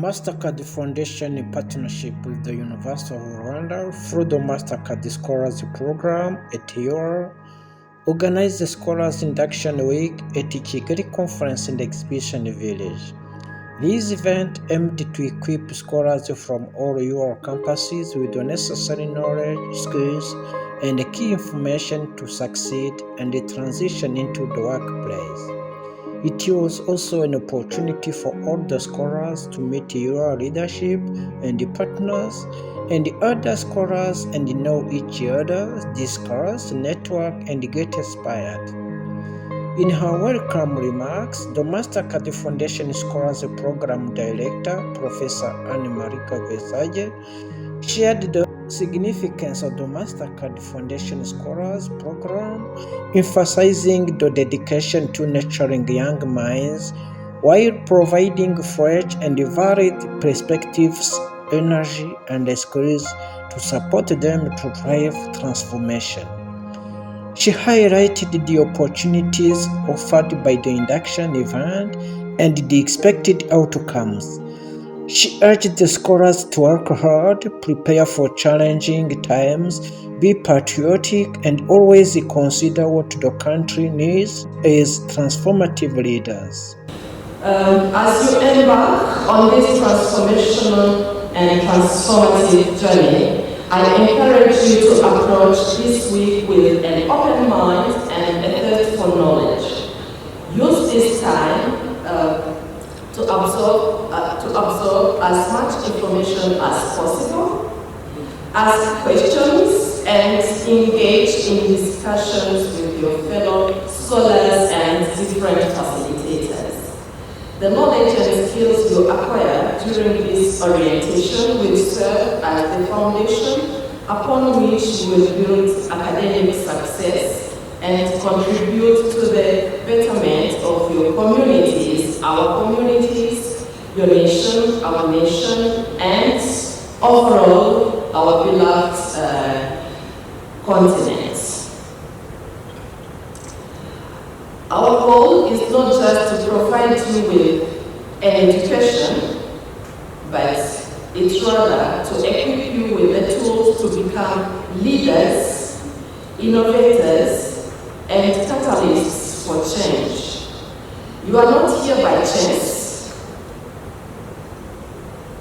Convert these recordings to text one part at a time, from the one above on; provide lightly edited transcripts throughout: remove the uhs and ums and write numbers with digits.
Mastercard Foundation in partnership with the University of Rwanda through the Mastercard Scholars Program at UR organized the Scholars Induction Week at Kigali Conference and Exhibition Village. This event aimed to equip scholars from all UR campuses with the necessary knowledge, skills, and key information to succeed and transition into the workplace. It was also an opportunity for all the scholars to meet your leadership and the partners and the other scholars and know each other, discuss, network, and get inspired. In her welcome remarks, the Mastercard Foundation Scholars Program Director, Professor Anne-Marie Versailles, shared the significance of the Mastercard Foundation Scholars Program, emphasizing the dedication to nurturing young minds while providing fresh and varied perspectives, energy, and skills to support them to drive transformation. She highlighted the opportunities offered by the induction event and the expected outcomes. She urged the scholars to work hard, prepare for challenging times, be patriotic, and always consider what the country needs as transformative leaders. As you embark on this transformational and transformative journey, I encourage you to approach this week with an open mind and a thirst for knowledge. Use this time to absorb as much information as possible, ask questions, and engage in discussions with your fellow scholars and different facilitators. The knowledge and skills you acquire during this orientation will serve as the foundation upon which you will build academic success and contribute to the betterment of your communities, our communities, your nation, our nation, and overall our beloved continent. Our goal is not just to provide you with an education, but it's rather to equip you with the tools to become leaders, innovators, and catalysts for change. You are not here by chance.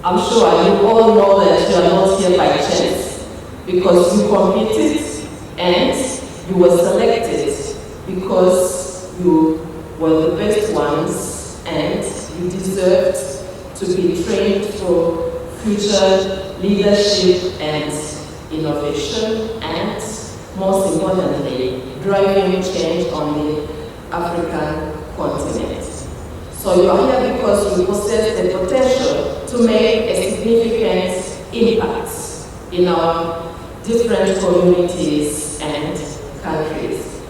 I'm sure you all know that you are not here by chance because you competed and you were selected because you were the best ones and you deserved to be trained for future leadership and innovation and, most importantly, driving change on the African continent. So you are here because you possess the potential to make a significant impact in our different communities and countries.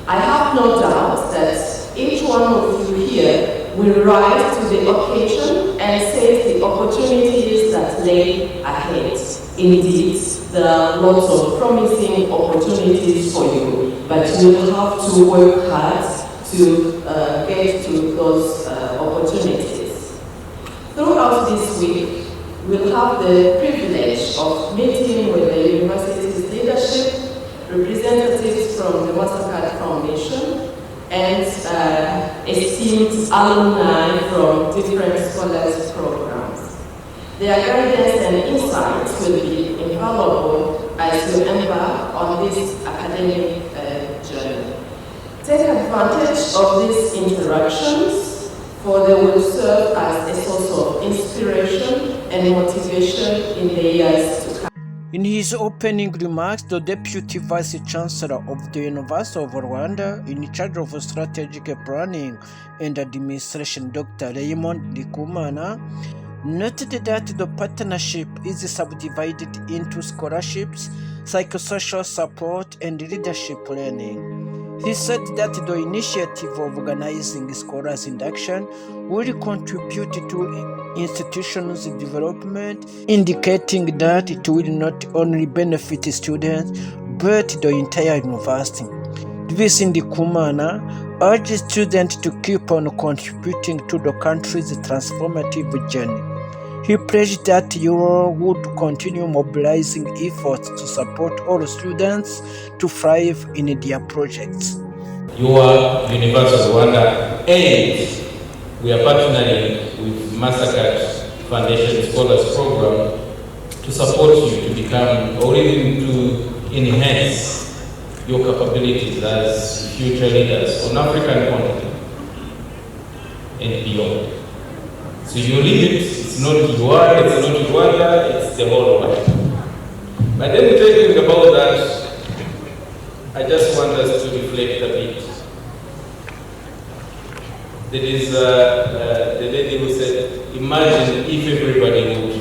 I have no doubt that each one of you here will rise to the occasion and seize the opportunities that lay ahead. Indeed, there are lots of promising opportunities for you, but you will have to work hard to get to those opportunities. Throughout this week, we'll have the privilege of meeting with the university's leadership, representatives from the Mastercard Foundation, and esteemed alumni from different scholars programs. Their guidance and insights will be invaluable as you embark on this academic journey. Take advantage of these interactions, for they will serve as a source of inspiration and motivation in the years to come. In his opening remarks, the Deputy Vice Chancellor of the University of Rwanda, in charge of strategic planning and administration, Dr. Raymond Ndikumana, noted that the partnership is subdivided into scholarships, psychosocial support, and leadership learning. He said that the initiative of organizing Scholars Induction will contribute to institutions' development, indicating that it will not only benefit students, but the entire university. Dvs Ndikumana urged students to keep on contributing to the country's transformative journey. He pledged that UR would continue mobilizing efforts to support all students to thrive in their projects. UR, University of Rwanda, and we are partnering with Mastercard Foundation Scholars Program to support you to become or even to enhance your capabilities as future leaders on African continent and beyond. So you leave it, it's not UR, it's not Rwanda, it's the whole world. But then talking about that, I just want us to reflect a bit. There is the lady who said, imagine if everybody would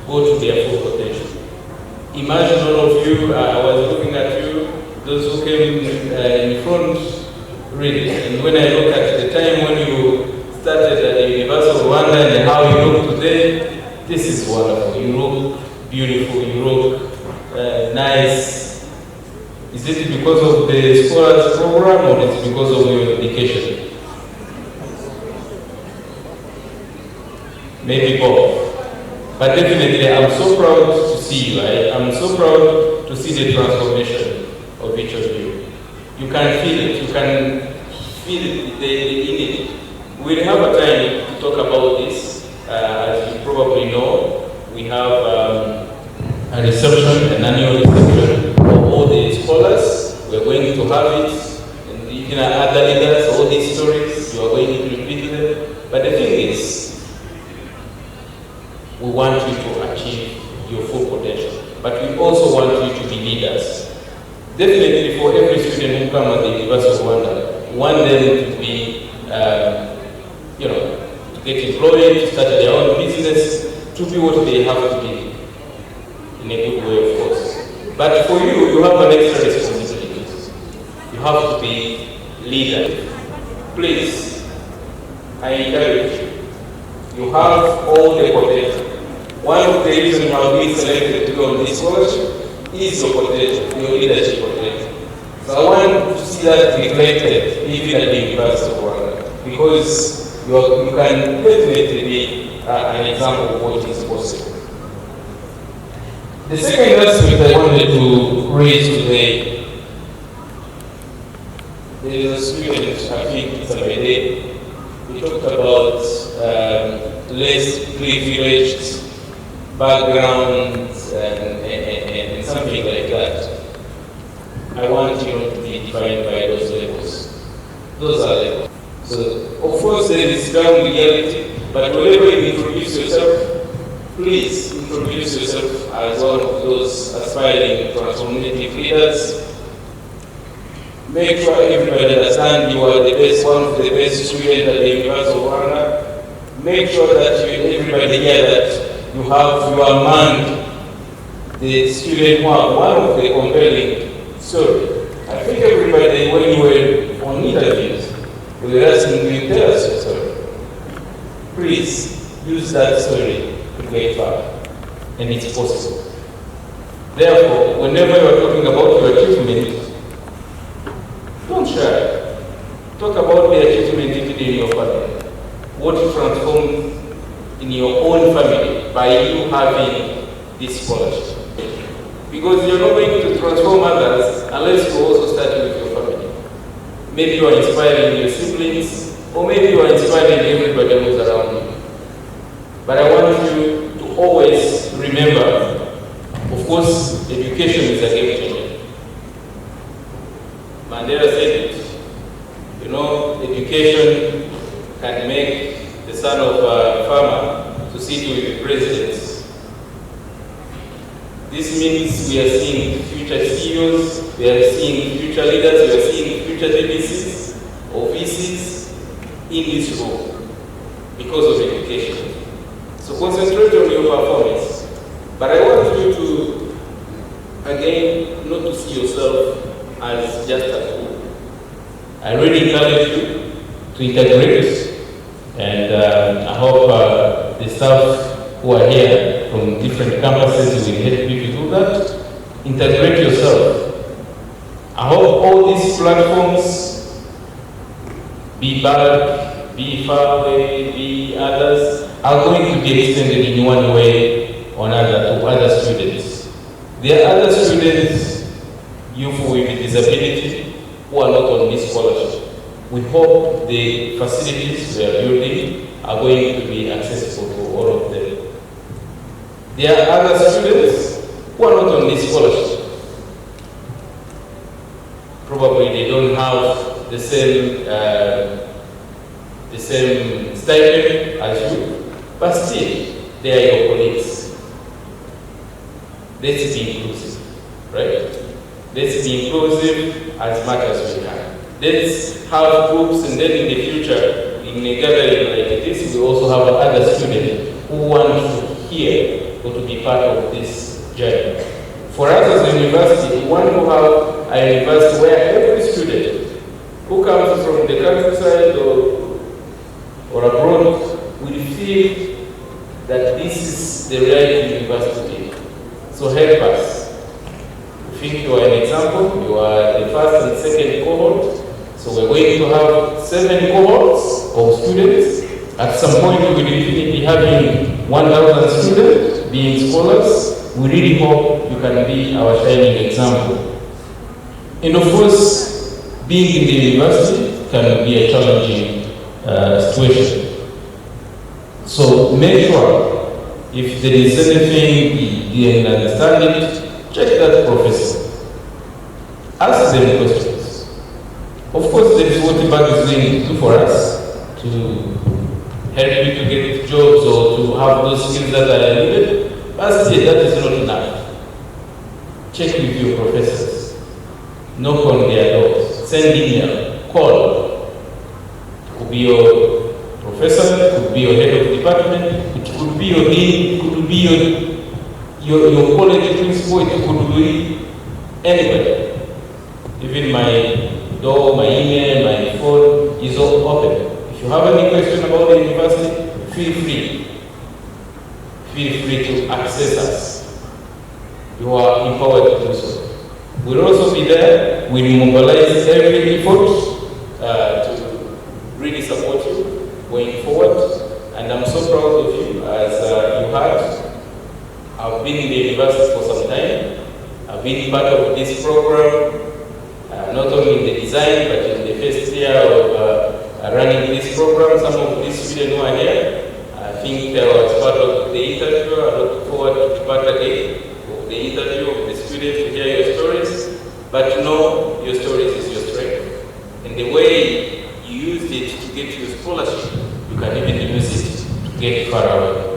go to their full potential. Imagine all of you, I was looking at you, those who came in front, really. And when I look at the time when you started at the University of Rwanda and how you look today, this is wonderful. You look beautiful, you look nice. Is it because of the Scholars Program or is it because of your dedication? Maybe both. But definitely, I'm so proud to see you. I'm so proud to see the transformation of each of you. You can feel it. You can feel it in it. We'll have a time to talk about this. As you probably know, we have a reception, an annual reception of all the scholars. We're going to have it, and even other leaders, all these stories, you are going to repeat them. But the thing is, we want you to achieve your full potential, but we also want you to be leaders. Definitely for every student who comes at the University of Rwanda, we want them to be, to get employed, to start their own business, to be what they have to be, in a good way, of course. But for you, you have an extra responsibility. You have to be leader. Please, I encourage you. You have all the potential. One of the reasons you have been selected to go on this scholarship is your potential, your leadership potential. So I want to see that reflected even at the University of Rwanda, because you can definitely be an example of what is possible. The second aspect I wanted to raise today, there is a student, I think it's a day, we talked about less privileged backgrounds and something like that. I want you not to be defined by those labels. Those are labels. So, of course, there is ground reality, but whenever you introduce yourself, please introduce yourself as one of those aspiring transformative leaders. Make sure everybody understands you are the best, one of the best students at the University of Rwanda. Make sure that everybody hear that you are among the students who have one of the compelling stories. I think everybody, when you were on interviews, we were asking you to tell us your story. Please use that story to get far, and it's possible. Therefore, whenever you are talking about your achievement, don't shy. Talk about the achievement in your family. What you transformed in your own family by you having this scholarship. Because you're not going to transform others unless you also start with your family. Maybe you are inspiring your siblings, or maybe you are inspiring everybody who's around you. But I want you to always remember, of course, education is a game changer. Mandela said it. Education can make the son of a farmer to sit with the president. This means we are seeing future CEOs, we are seeing future leaders, we are seeing future DBCs or VCs in this role because of education. So concentrate on your performance. But I want you to, again, not to see yourself as just a tool. I really encourage you to integrate, and I hope the staff who are here from different campuses will help you to do that. Integrate yourself. I hope all these platforms, be BAG, be far away, be others, are going to be extended in one way or another to other students. There are other students, youth with disability, who are not on this scholarship. We hope the facilities we are building are going to be accessible to all of them. There are other students who are not on this scholarship. Probably they don't have the same stipend as you, but still, they are your colleagues. Let's be inclusive, right? Let's be inclusive as much as we can. Let's have groups, and then in the future, in a gathering like this, we also have other students who want to hear or to be part of this journey. For us as a university, we want to have a university where every student who comes from the countryside or abroad will feel that this is the right university. So help us. I think you are an example. You are the first and second cohort. So we're going to have 7 cohorts of students. At some point, we will be having 1,000 students being scholars. We really hope you can be our shining example. And of course, being in the university can be a challenging situation. So make sure if there is anything you didn't understand it, check that professor. Ask them questions. Of course, there is what the bank is going to do for us to help you to get jobs or to have those skills that are needed, but still, that is not enough. Check with your professors. Knock on their doors. Send email. Call. It could be your professor, it could be your head of department, it could be your dean, it could be your college principal, it could be anybody. Even my door, my email, my phone is all open. If you have any question about the university, feel free. Feel free to access us. You are empowered to do so. We'll also be there. We'll mobilize every effort to really support you going forward. And I'm so proud of you, as you heard. I've been in the university for some time. I've been part of this program, not only in the design, but in the first year of running this program. Some of these students who are here, I think I was part of the interview. I look forward to be part again of the interview of the students to hear your stories. But you know, your stories is your strength. And the way you used it to get your scholarship, you can even use it to get far away.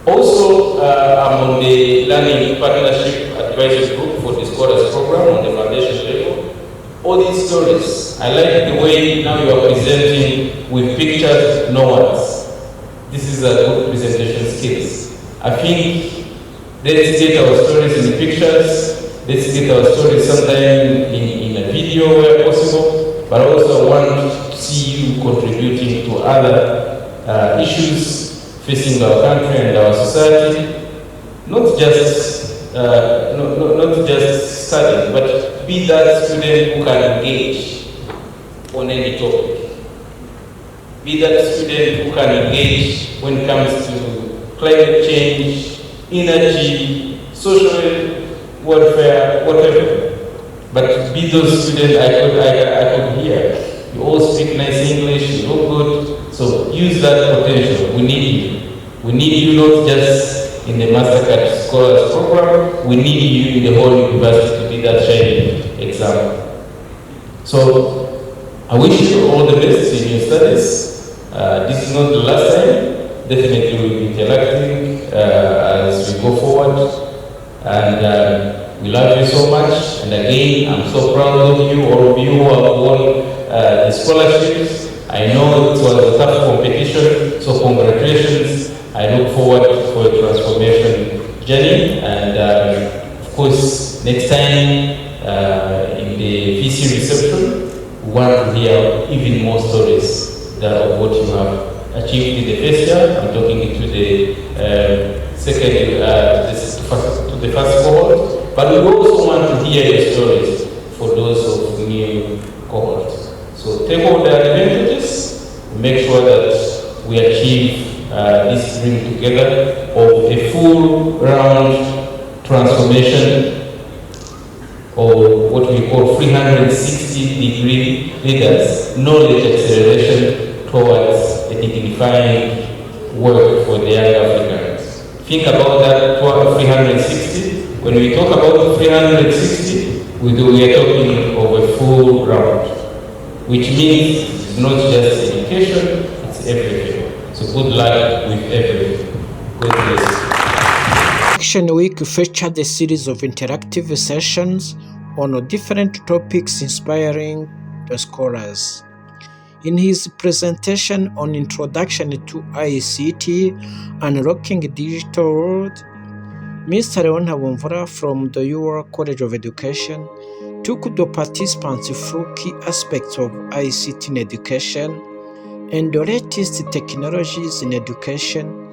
Also, I'm on the Learning Partnership Advisory Group for the Scholars Program on the foundation level. All these stories, I like the way now you are presenting with pictures, no words. This is a good presentation skills. I think let's get our stories in the pictures, let's get our stories sometime in a video where possible, but also I want to see you contributing to other issues facing our country and our society, not just studying, but be that student who can engage on any topic. Be that student who can engage when it comes to climate change, energy, social welfare, whatever. But be those students I could hear. You all speak nice English, you look good, so use that potential. We need you. We need you not just in the Mastercard Scholars Program, we need you in the whole university to be that shining example. So, I wish you all the best in your studies. This is not the last time. Definitely we'll be interacting as we go forward. And we love you so much. And again, I'm so proud of you, all of you who have won the scholarships. I know it was a tough competition, so congratulations. I look forward for a transformation journey, and of course, next time in the VC reception, we want to hear even more stories of what you have achieved in the first year. I'm talking to the to the first cohort, but we also want to hear your stories for those of new cohorts. So take all the advantages make sure that we achieve this dream together of a full round transformation, or what we call 360-degree leaders, knowledge acceleration towards a dignifying work for the young Africans. Think about that 360. When we talk about 360, we are talking of a full round, which means it's not just education, it's everything. So good luck with everything. God bless. Action Week featured a series of interactive sessions on different topics inspiring the scholars. In his presentation on Introduction to ICT, Unlocking Digital World, Mr. Leona Womvura from the UR College of Education took the participants through key aspects of ICT in education and the latest technologies in education,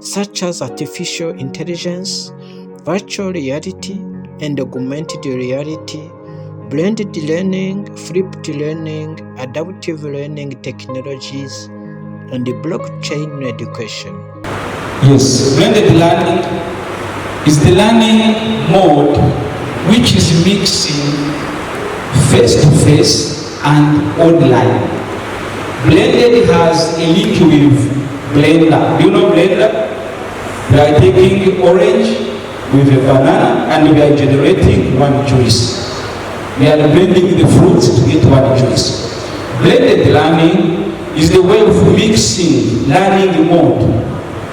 such as artificial intelligence, virtual reality, and augmented reality, blended learning, flipped learning, adaptive learning technologies, and blockchain in education. Yes, blended learning is the learning mode which is mixing face-to-face and online. Blended has a link with Blender. Do you know Blender? We are taking orange with a banana and we are generating one juice. We are blending the fruits to get one juice. Blended learning is the way of mixing learning mode.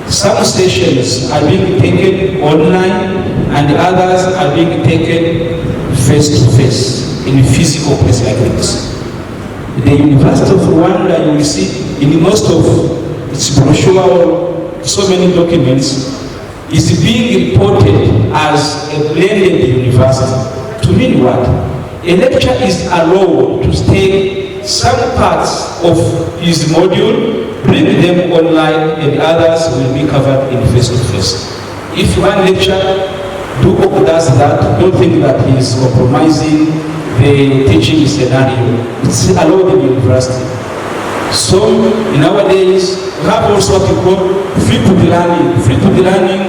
Some sessions are being taken online and others are being taken face-to-face in a physical place like this. The University of Rwanda, you will see in most of its brochure or so many documents, is being reported as a blended university. To mean what? A lecturer is allowed to take some parts of his module, bring them online, and others will be covered in face-to-face. If one lecturer does that, don't think that he is compromising the teaching scenario. It's allowed in university. So nowadays we have also what we call flipped learning. Flipped learning,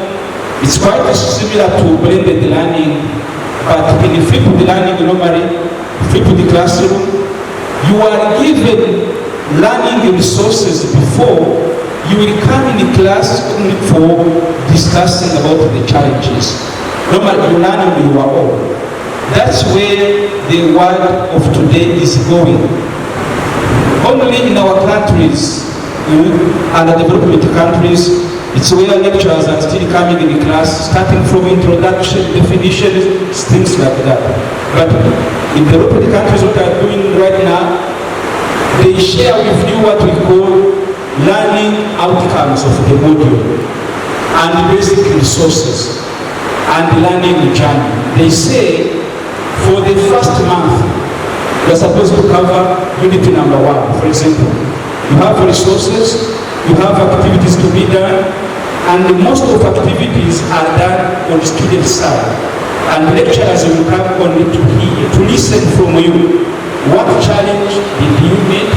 it's quite similar to blended learning, but in flipped learning normally, flipped classroom, you are given learning resources before you will come in class only for discussing about the challenges. Normally you learn on your own. That's where the world of today is going. Only in our countries, underdeveloped countries, it's where lecturers are still coming in class, starting from introduction, definitions, things like that. But in developed countries, what they are doing right now, they share with you what we call learning outcomes of the module and basic resources and learning journey. They say for the first month, you are supposed to cover unit number 1. For example, you have resources, you have activities to be done, and most of activities are done on the student side. And lecturers will come only to hear, to listen from you. What challenge did you meet,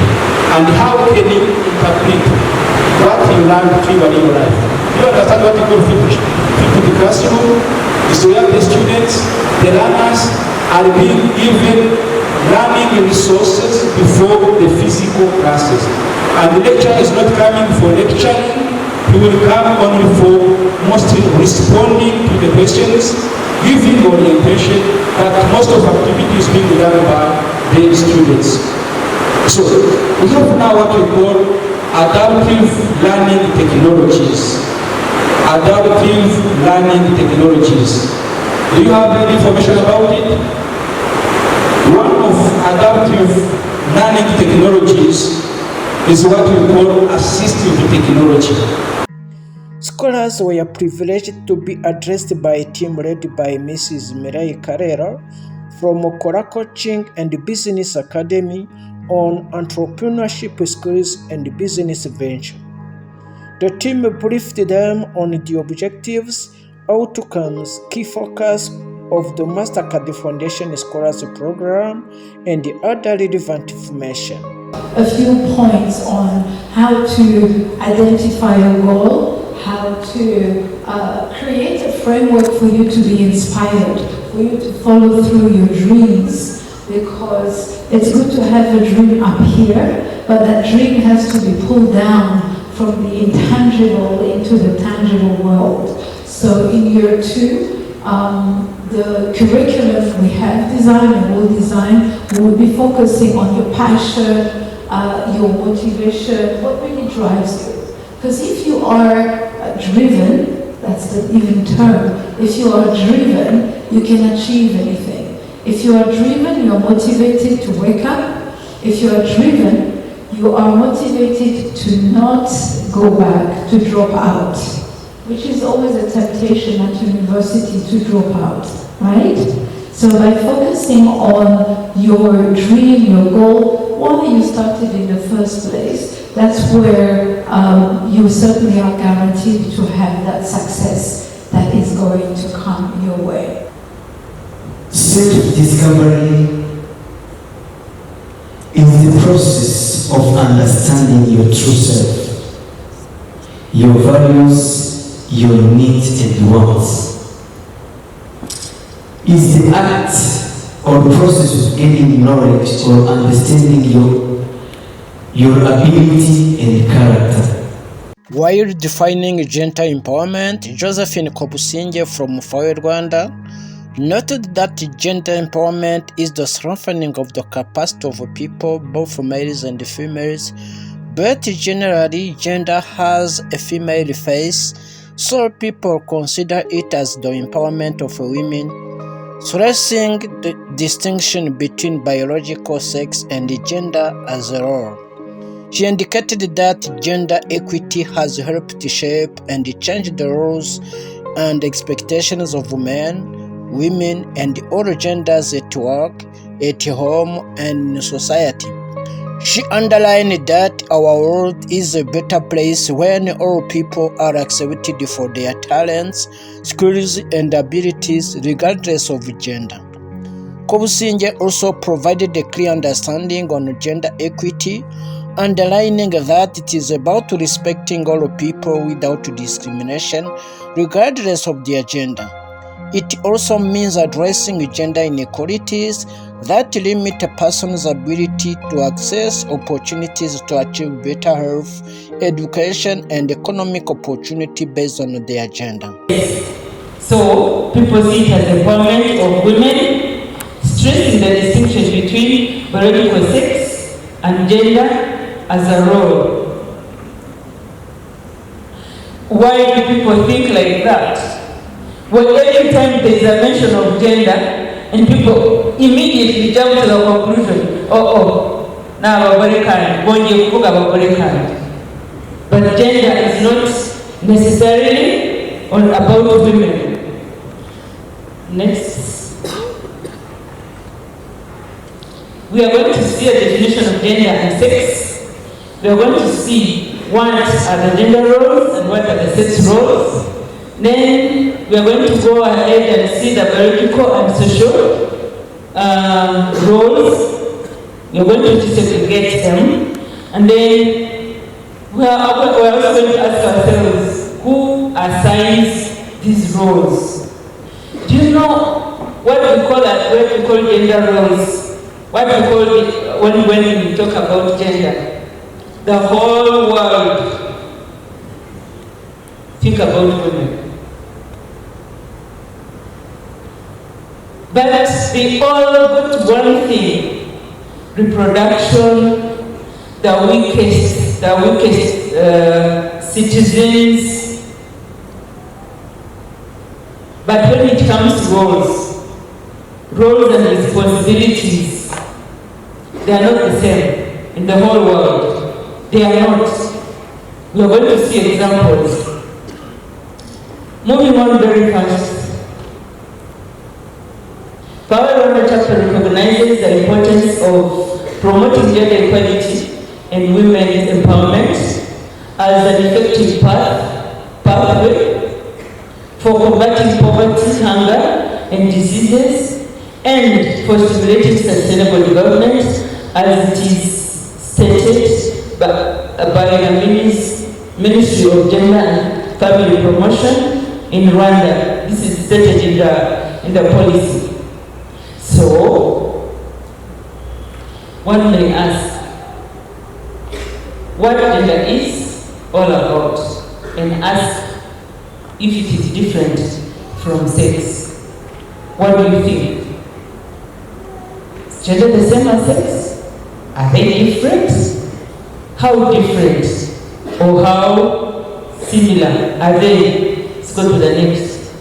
and how can you interpret what you learned to your life? You understand what you call flipped classroom? Is where the students, the learners, are being given learning resources before the physical classes. And the lecturer is not coming for lecturing, he will come only for mostly responding to the questions, giving orientation, but most of activities being done by the students. So we have now what we call adaptive learning technologies. Adaptive learning technologies. Do you have any information about it? One of adaptive learning technologies is what we call assistive technology. Scholars were privileged to be addressed by a team led by Mrs. Mirai Carrera from Okora Coaching and Business Academy on entrepreneurship skills and business venture. The team briefed them on the objectives, outcomes, key focus of the Mastercard Foundation Scholars Program, and the other relevant information. A few points on how to identify a goal, how to create a framework for you to be inspired, for you to follow through your dreams. Because it's good to have a dream up here, but that dream has to be pulled down from the intangible into the tangible world. So in year 2, the curriculum we have designed and will design will be focusing on your passion, your motivation, what really drives you. Because if you are driven, that's the even term, if you are driven, you can achieve anything. If you are driven, you are motivated to wake up. If you are driven, you are motivated to not go back, to drop out, which is always a temptation at university to drop out, right? So by focusing on your dream, your goal, why you started in the first place, that's where you certainly are guaranteed to have that success that is going to come your way. Self-discovery is the process of understanding your true self, your values, your needs and wants. Is the act or process of gaining knowledge or understanding your ability and character. While defining gender empowerment, Josephine Kobusinge from Rwanda noted that gender empowerment is the strengthening of the capacity of people, both males and females, but generally gender has a female face, so people consider it as the empowerment of women, stressing the distinction between biological sex and gender as a role. She indicated that gender equity has helped shape and change the roles and expectations of men, women, and all genders at work, at home, and in society. She underlined that our world is a better place when all people are accepted for their talents, skills, and abilities regardless of gender. Kobusinge also provided a clear understanding on gender equity, underlining that it is about respecting all people without discrimination, regardless of their gender. It also means addressing gender inequalities that limit a person's ability to access opportunities to achieve better health, education, and economic opportunity based on their gender. So, people see it as empowerment of women, stressing the distinction between biological sex and gender as a role. Why do people think like that? Well, every time there is a mention of gender, and people immediately jump to the conclusion, now abagore kandi, bongeye kuvuga abagore kandi. But gender is not necessarily about women. Next. We are going to see a definition of gender and sex. We are going to see what are the gender roles and what are the sex roles. Then we are going to go ahead and see the biological and social roles. We are going to desegregate them. And then we are also going to ask ourselves, who assigns these roles? Do you know what we call gender roles? What we call it when we talk about gender? The whole world think about women. But they all got one thing: reproduction, the weakest citizens. But when it comes to roles and responsibilities, they are not the same in the whole world. They are not. We are going to see examples. Moving on very fast. Rwanda chapter recognizes the importance of promoting gender equality and women's empowerment as an effective pathway for combating poverty, hunger, and diseases, and for stimulating sustainable development as it is stated by the Ministry of Gender and Family Promotion in Rwanda. This is stated in the policy. So, one may ask, what gender is all about, and ask if it is different from sex. What do you think? Is gender the same as sex? Are they different? How different or how similar are they? Let's go to the next.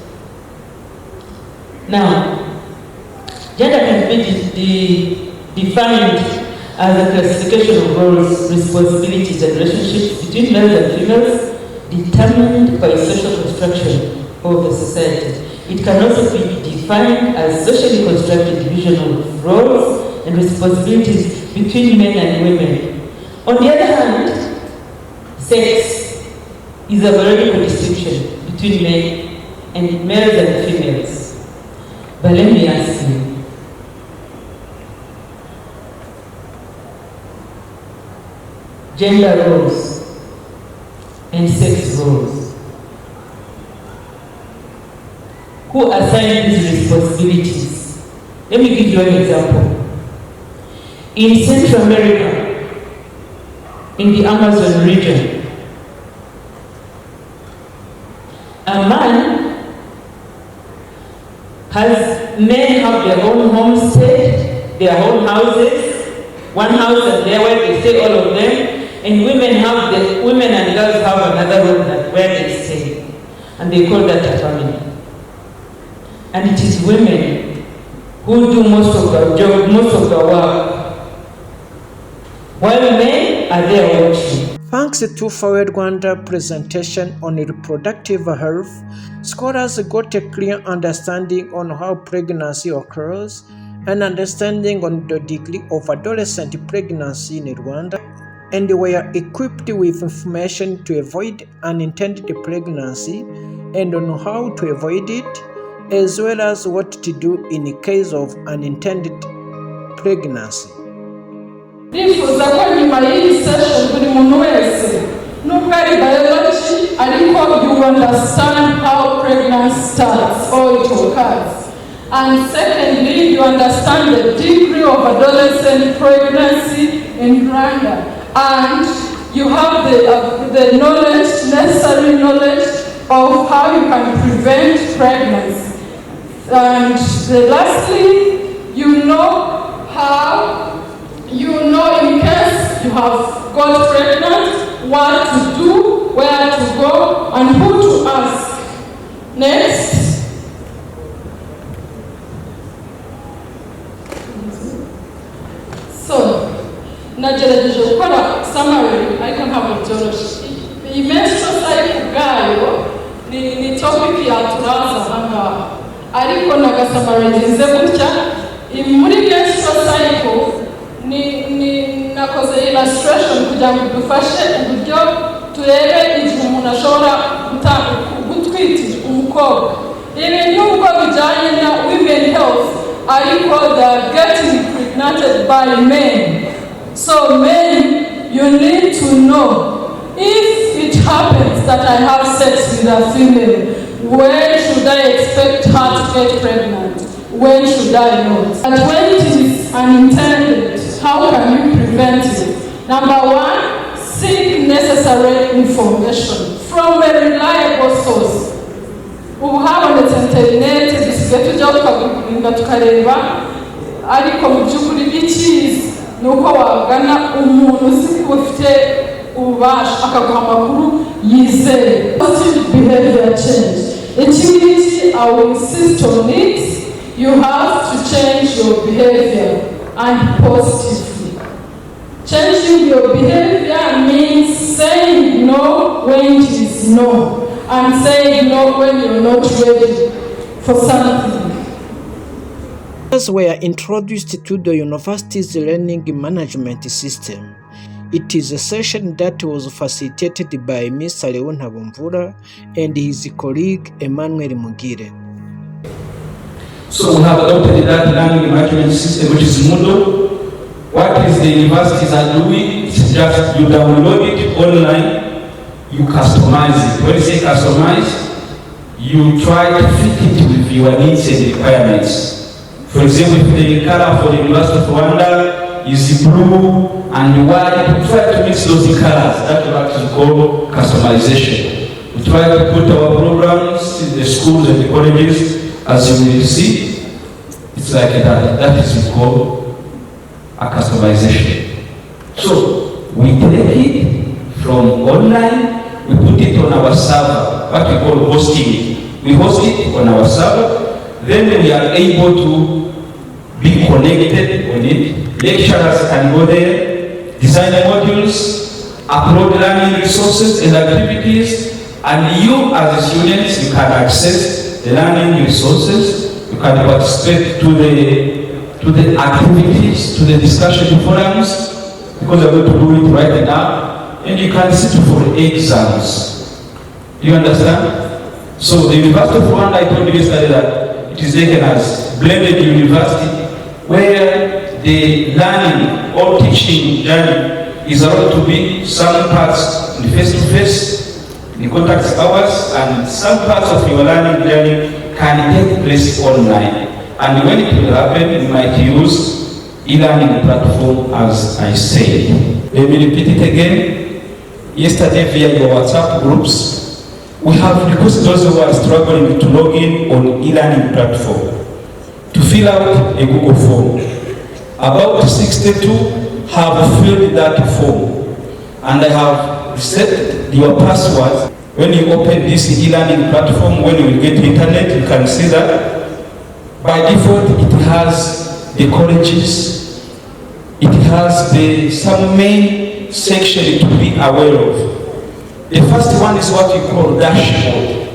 Now, gender can be defined as a classification of roles, responsibilities, and relationships between males and females determined by social construction of the society. It can also be defined as socially constructed division of roles and responsibilities between men and women. On the other hand, sex is a biological distinction between men and males and females. But let me ask you, gender roles and sex roles, who assign these responsibilities? Let me give you an example. In Central America, in the Amazon region, a man men have their own homestead, their own houses, one house and there where they stay, all of them, and women and girls have another room where they stay, and they call that a family. And it is women who do most of the job, most of the work, while men are there watching. Thanks to Forward Rwanda presentation on reproductive health, scholars got a clear understanding on how pregnancy occurs, an understanding on the degree of adolescent pregnancy in Rwanda, and they were equipped with information to avoid unintended pregnancy and on how to avoid it, as well as what to do in case of unintended pregnancy. Ndifuza ko nyuma y'iyi session buri muntu wese nubwo ari biology ariko you understand how pregnancy starts or it occurs. And secondly, you understand the degree of adolescent pregnancy in Rwanda. And you have the knowledge, necessary knowledge of how you can prevent pregnancy. And lastly, you know how, in case you have got pregnant, what to do, where to go, and who to ask. Next. So, nagerageje gukora summary ariko ntabwo byoroshye. Iyi menstrual cycle ubwayo ni topic yaturaza ahangaha, ariko nagasamarize gutya. Muri menstrual cycle nakoze illustration kugira ngo dufashe uburyo turebe igihe umuntu ashobora gutwita umukobwa. Ibi nubwo bijyanye na women health, ariko they are getting impregnated by men. So men, you need to know, if it happens that I have sex with a female, when should I expect her to get pregnant? When should I not? And when it is unintended, how can you prevent it? Number one, seek necessary information from a reliable source. Ubu habonetse internet, dusigaye tujya tukagurinda tukareba, ariko mu by'ukuri ikizi nuko wagana umuntu uzi ko ufite ububasha akaguha amakuru yizeye. Positive behavior change. Activity, I will insist on it. You have to change your behavior, and positively. Changing your behavior means saying no when it is no, and saying no when you're not ready for something. Were introduced to the university's learning management system. It is a session that was facilitated by Mr. Leon Habumvura and his colleague Emmanuel Mugire. So we have adopted that learning management system, which is Moodle, What is the universities are doing? It's just you download it online, you customize it. When you say customize, you try to fit it with your needs and requirements. For example, if the color for the University of Rwanda is blue and white, you try to mix those colors. That's what we call customization. We try to put our programs in the schools and the colleges, as you will see. It's like that. That is called a customization. So we take it from online, we put it on our server, what we call hosting. We host it on our server, then we are able to be connected on it. Lecturers can go there, design modules, upload learning resources and activities, and you as students, you can access the learning resources, you can participate to the activities, to the discussion forums, because I'm going to do it right now, and you can sit for exams. Do you understand? So the University of Rwanda, I told you yesterday that it is taken as blended university, where the learning or teaching journey is allowed to be some parts in face-to-face, in contact hours, and some parts of your learning journey can take place online. And when it will happen, you might use e-learning platform, as I said. Let me repeat it again. Yesterday via your WhatsApp groups, we have requested those who are struggling to log in on e-learning platform to fill out a Google form. About 62 have filled that form, and I have reset your password. When you open this e-learning platform, when you will get internet, you can see that by default it has the colleges, it has some main section to be aware of. The first one is what we call dashboard.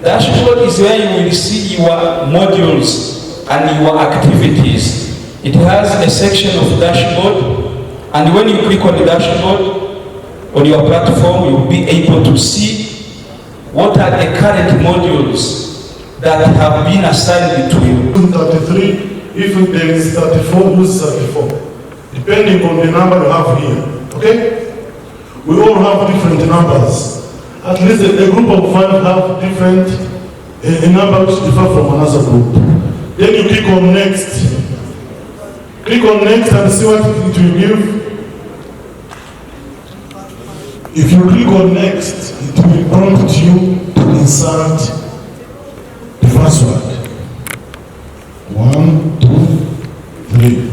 Dashboard is where you will see your modules and your activities. It has a section of dashboard, and when you click on the dashboard on your platform, you will be able to see what are the current modules that have been assigned to you. 33, if there is 34, use 34. Depending on the number you have here, okay? We all have different numbers. At least a group of 5 have different numbers differ from another group. Then you click on next. Click on next and see what it will give. If you click on next, it will prompt you to insert the password. 1, 2, 3.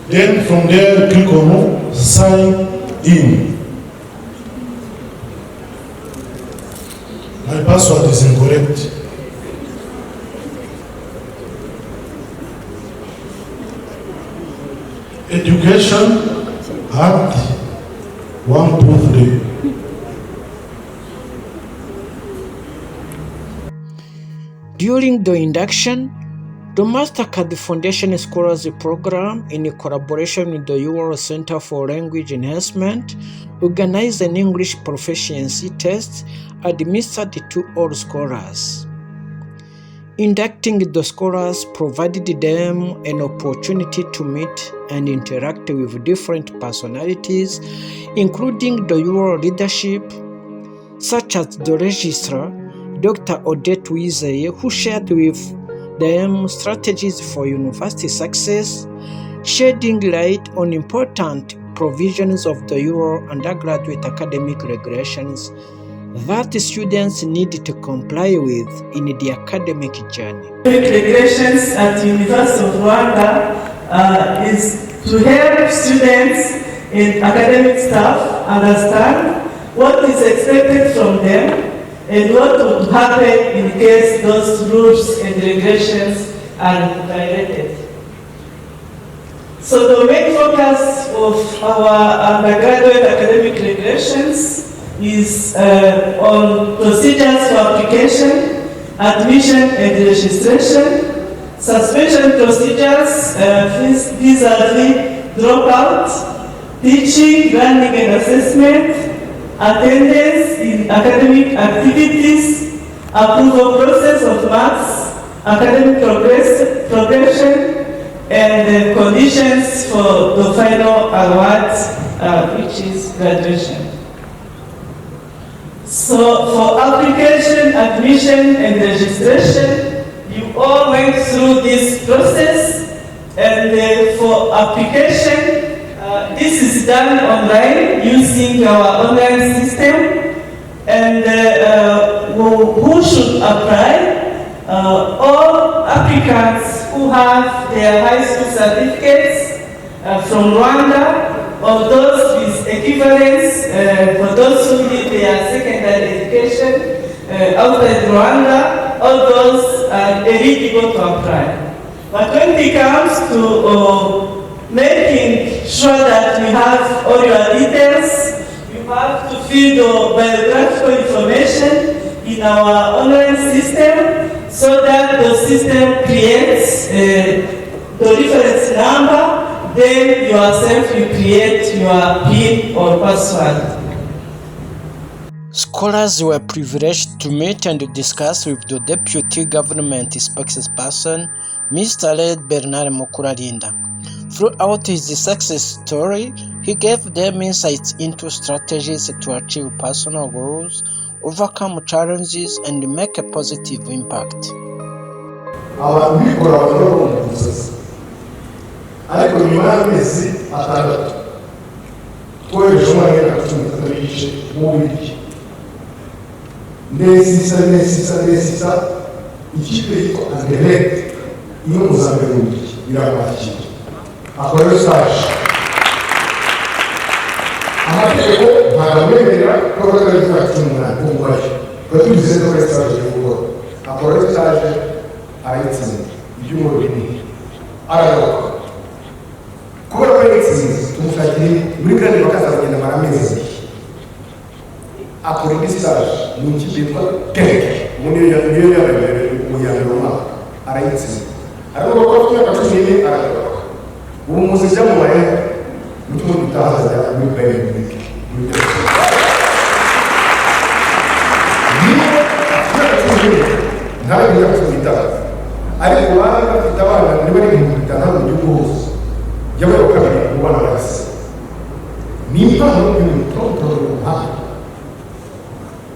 Then from there, click on sign in. My password is incorrect. Education at 1, 2, 3. During the induction, the Mastercard Foundation Scholars Program, in collaboration with the UR Center for Language Enhancement, organized an English proficiency test administered to all scholars. Inducting the scholars provided them an opportunity to meet and interact with different personalities, including the UR leadership, such as the Registrar, Dr. Odette Wizeye, who shared with them strategies for university success, shedding light on important provisions of the UR undergraduate academic regulations that students need to comply with in the academic journey. Regulations at University of Rwanda is to help students and academic staff understand what is expected from them and what would happen in case those rules and regulations are violated. So the main focus of our undergraduate academic regulations is on procedures for application, admission and registration, suspension procedures, vis-a-vis dropout, teaching, learning and assessment, attendance in academic activities, approval process of marks, academic progression, and the conditions for the final award, which is graduation. So for application, admission, and registration, you all went through this process, and for application, this is done online using our online system, and who should apply? All applicants who have their high school certificates from Rwanda, or those with equivalence for those who did their secondary education outside Rwanda, all those are eligible to apply. But when it comes to making sure that we have all your details, you have to fill the biographical information in our online system, so that the system creates the reference number, then yourself will create your PIN or password. Scholars were privileged to meet and discuss with the Deputy Government Spokesperson, Mr. Red Bernard Mukurarinda. Throughout his success story, he gave them insights into strategies to achieve personal goals, overcome challenges, and make a positive impact. Abantu bikora abagabo mu musozi ariko nyuma y'amezi atandatu twohereje umwana w'imyaka 13 mu Bubiligi nesisa ikipe yitwa Anderlecht iyo muzambere mu Bubiligi irakwakira akora stage amategeko ntaramwemerera ko bakora imyaka 18 umubare ko tubize ko ari stage y'ubwo akora stage arayitsinze ibyumuro bimwe aragaruka kubera ko yitsinze tumufatire muri kandi bakazagenda maramezi akora indi stage mu kipe yitwa Teke muri iyo yabereye mu yandoma arayitsinze ariko ko afite akatuniye aragaruka ubu muzijya mu maye mutumo dutahaza muri bayern ntabwo yakubita ariko bari bafite abana bari mu bitana mu gihugu hose yabaye kabiri mu bana bose nimba mu mutoto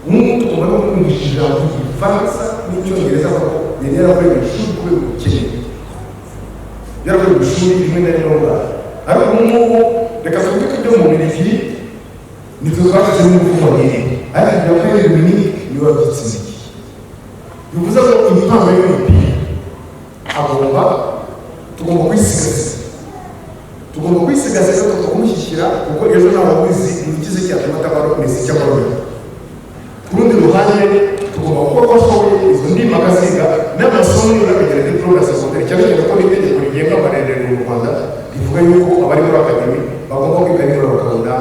umuntu ubona ko kumvishije Igifaransa n'Icyongereza ko yari yaravuye mu ishuri kuri ukene yaravuye mu ishuri rimwe na rimwe ariko n'ubu reka tuvuge ko ibyo mu Bubiligi ntituzabashe n'ubuvumo bw'iyi ariko yavuye mu binini niba byitsinze bivuze ko impano y'umupira tugomba kwisigaza tukamushyikira kuko ejo ntawabizi ikize cyatuma atabara kumeza icy'amarori ku rundi ruhande tugomba gukora ko ashoboye izo ndimi agaziga n'amasomo y'akagira diplome ya secondaire cyane cyane ko n'itegeko rigenga amarerero mu Rwanda rivuga yuko abari muri akademi bagomba kwiga nibura bakabona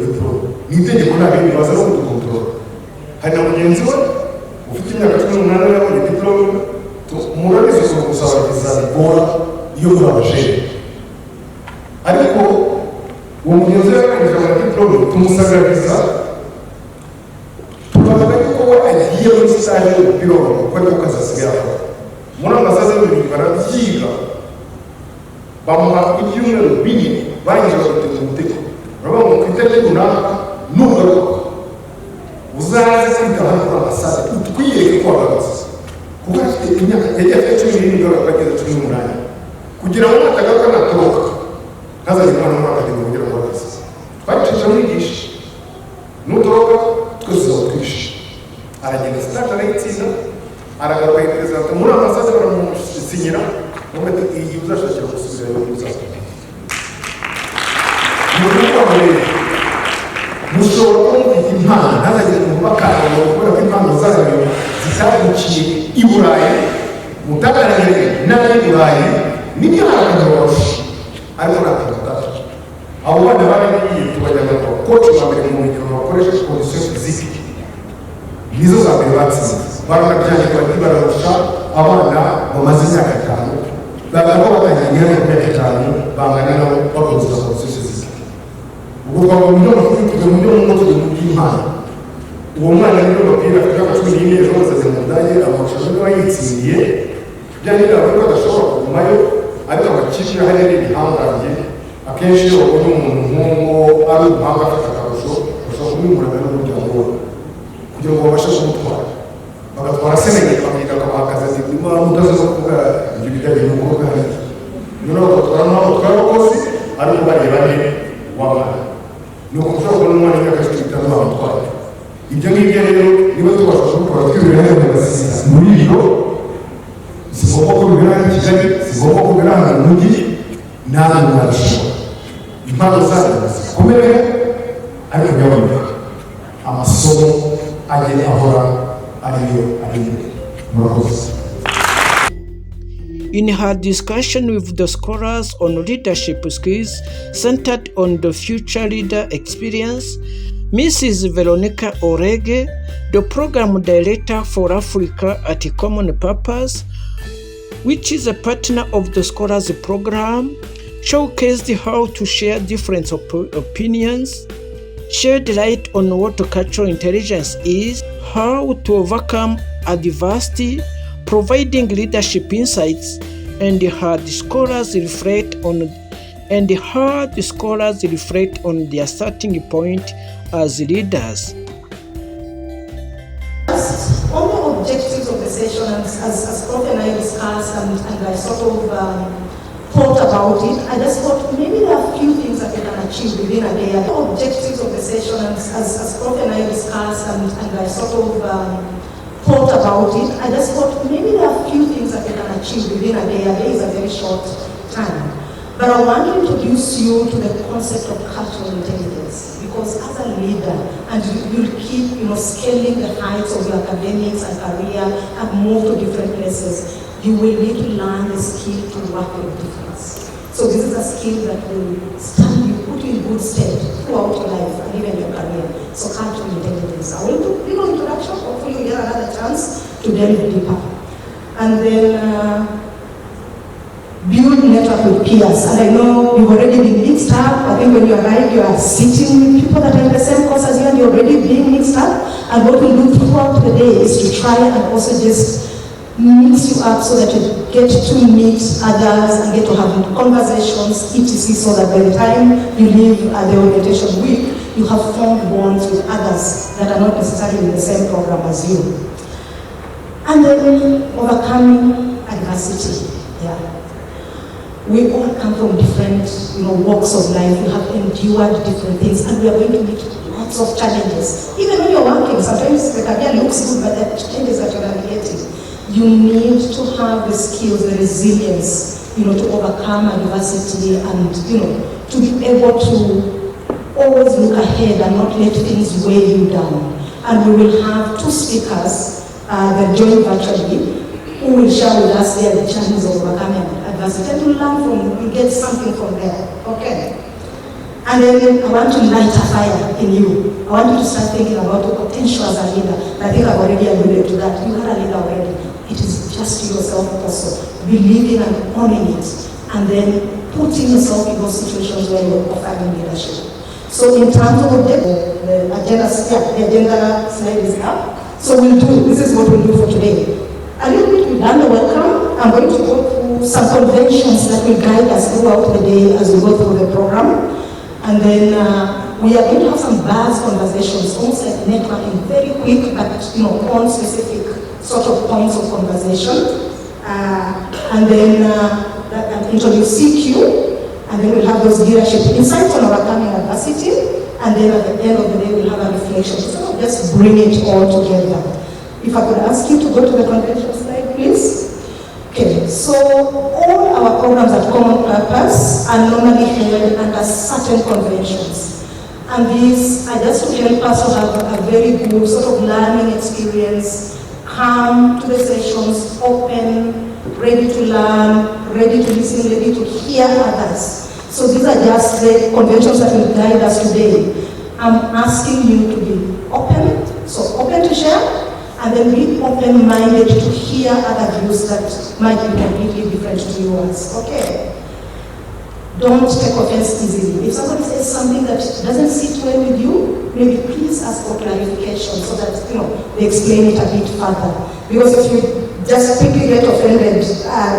diplome n'itegeko nta bindi baza no kudukontorora hari na mugenzi we ufite imyaka 18 yabonye diplome murabizi ko gusaba viza bigora iyo muri abajene ariko uwo mugenzi yakomeje na diplome tumusabira viza tubavuga ko we agiye muri stage y'umupira kuko ariko kazasigaye muri amasaza y'ibintu barabyiga bamuha ibyumweru bine banyije bagutega umutego urabona ko itegeko runaka nugaruka uzaze kwitaba kuri amasaza utwiyereke ko wabagaze kuko afite imyaka yagiye afite 17 bageze 18 kugira ngo natagaruka natoroka ntazajye umwana muri akademi kugira ngo wabagaze twabicisha mwigisha nutoroka twese watwishe aragenda stage arayitsinda aragaruka yiperezanta muri amasaza baramusinyira mumete iyi uzashakira gusubira mu musaza mushobora kuba mufite impano ntazagire umubakana kubera ko impano zayo zitaguciye i Burayi mutagaragare n'abari i Burayi nibyo harakagarusha ariko ntakagaruka abo bana baragiye tubajyana ku koci wa mbere mu mikino bakoresha condition physique nizo za mbere batsinze barakajyanye bati bararusha abana bamaze imyaka 5 bagabo batangiye imyaka 5 bangana nabo bakoresha condition physique ubwo mu byo bafite mu byo mu byo mu by'imana uwo mwana rero babwira afite amashuri y'ine ejo bazaze mu ndage amarushanwa niba yitsindiye byanyine abantu badashobora kugumayo ariko amakipe ahari ari ibihangange akenshi iyo babonye umuntu nk'uwo ari umuhanga afite akarusho bashobora kumwimurana n'umuryango we kugira ngo babashe kumutwara bagatwara senegeri bakiga akabahagaze zituma mutazi no kuvuga ibyo bijyanye n'umukobwa hari noneho bagatwara n'abatwara abakozi ariko bareba ne w'abana ni ukuvuga ngo n'umwana w'imyaka cumi n'itanu bamutwaye ibyo ngibyo rero niba tubasha kubikora twibera hano mu Gasisi muri biro si ngombwa ko bibera hano i Kigali si ngombwa ko bibera hano mu mujyi ntabwo mwabishobora impano zanyu zikomeye ariko nyaboneka amasomo agenda ahora ariyo murakoze. In her discussion with the scholars on leadership skills centered on the future leader experience, Mrs. Veronica Orege, the program director for Africa at Common Purpose, which is a partner of the Scholars Program, showcased how to share different opinions, shed light on what cultural intelligence is, how to overcome adversity, providing leadership insights, and how the scholars reflect on their starting point as leaders. On the objectives of the session, as Prof and I discussed and I sort of thought about it, I just thought maybe there are a few things that we can achieve within a day. The objectives of the session, as Prof and I discussed and I sort of thought about it, I just thought maybe there are a few things that we can achieve within a day. A day is a very short time. But I want to introduce you to the concept of cultural intelligence, because as a leader, and you'll keep scaling the heights of your academics and career and move to different places, you will need to learn the skill to work with difference. So this is a skill that will stand you, put you in good stead throughout your life and even your career. So cultural intelligence. I will do introduction, hopefully you get another chance to delve deeper. And then build network with peers. And I know you've already been mixed up. I think when you arrive, you are sitting with people that are in the same course as you and you're already being mixed up. And what we do throughout the day is to try and also just mix you up so that you get to meet others and get to have conversations, etc., so that by the time you leave the orientation week, you have formed bonds with others that are not necessarily in the same program as you. And then overcoming adversity. Yeah. We all come from different walks of life. We have endured different things and we are going to meet lots of challenges. Even when you're working, sometimes the career looks good, but the challenges that you're navigating, you need to have the skills, the resilience, to overcome adversity and, to be able to always look ahead and not let things weigh you down. And we will have two speakers that join virtually who will share with us their journeys of overcoming adversity. And we'll get something from there. Okay? And then I want to light a fire in you. I want you to start thinking about the potential as a leader. I think I've already alluded to that. You are a leader already. It is just yourself also. Believing and owning it. And then putting yourself in those situations where you're offering leadership. So in terms of the agenda slide is up. So this is what we'll do for today. A little bit, we've done the welcome. I'm going to go through some conventions that will guide us throughout the day as we go through the program. And then we are going to have some buzz conversations, almost like networking, very quick, but on specific sort of points of conversation. And then introduce CQ, and then we'll have those leadership insights on overcoming adversity. And then at the end of the day, we'll have a reflection. So just bring it all together. If I could ask you to go to the convention slide, please. Okay, so all our programs at Common Purpose are normally held under certain conventions. And these are just to help us to have a very good sort of learning experience, come to the sessions, open, ready to learn, ready to listen, ready to hear others. So these are just the conventions that will guide us today. I'm asking you to be open, so open to share, and then be open-minded to hear other views that might be completely different to yours. Okay. don't take offense easily. If somebody says something that doesn't sit well with you, maybe please ask for clarification so that, they explain it a bit further. Because if you just quickly get offended,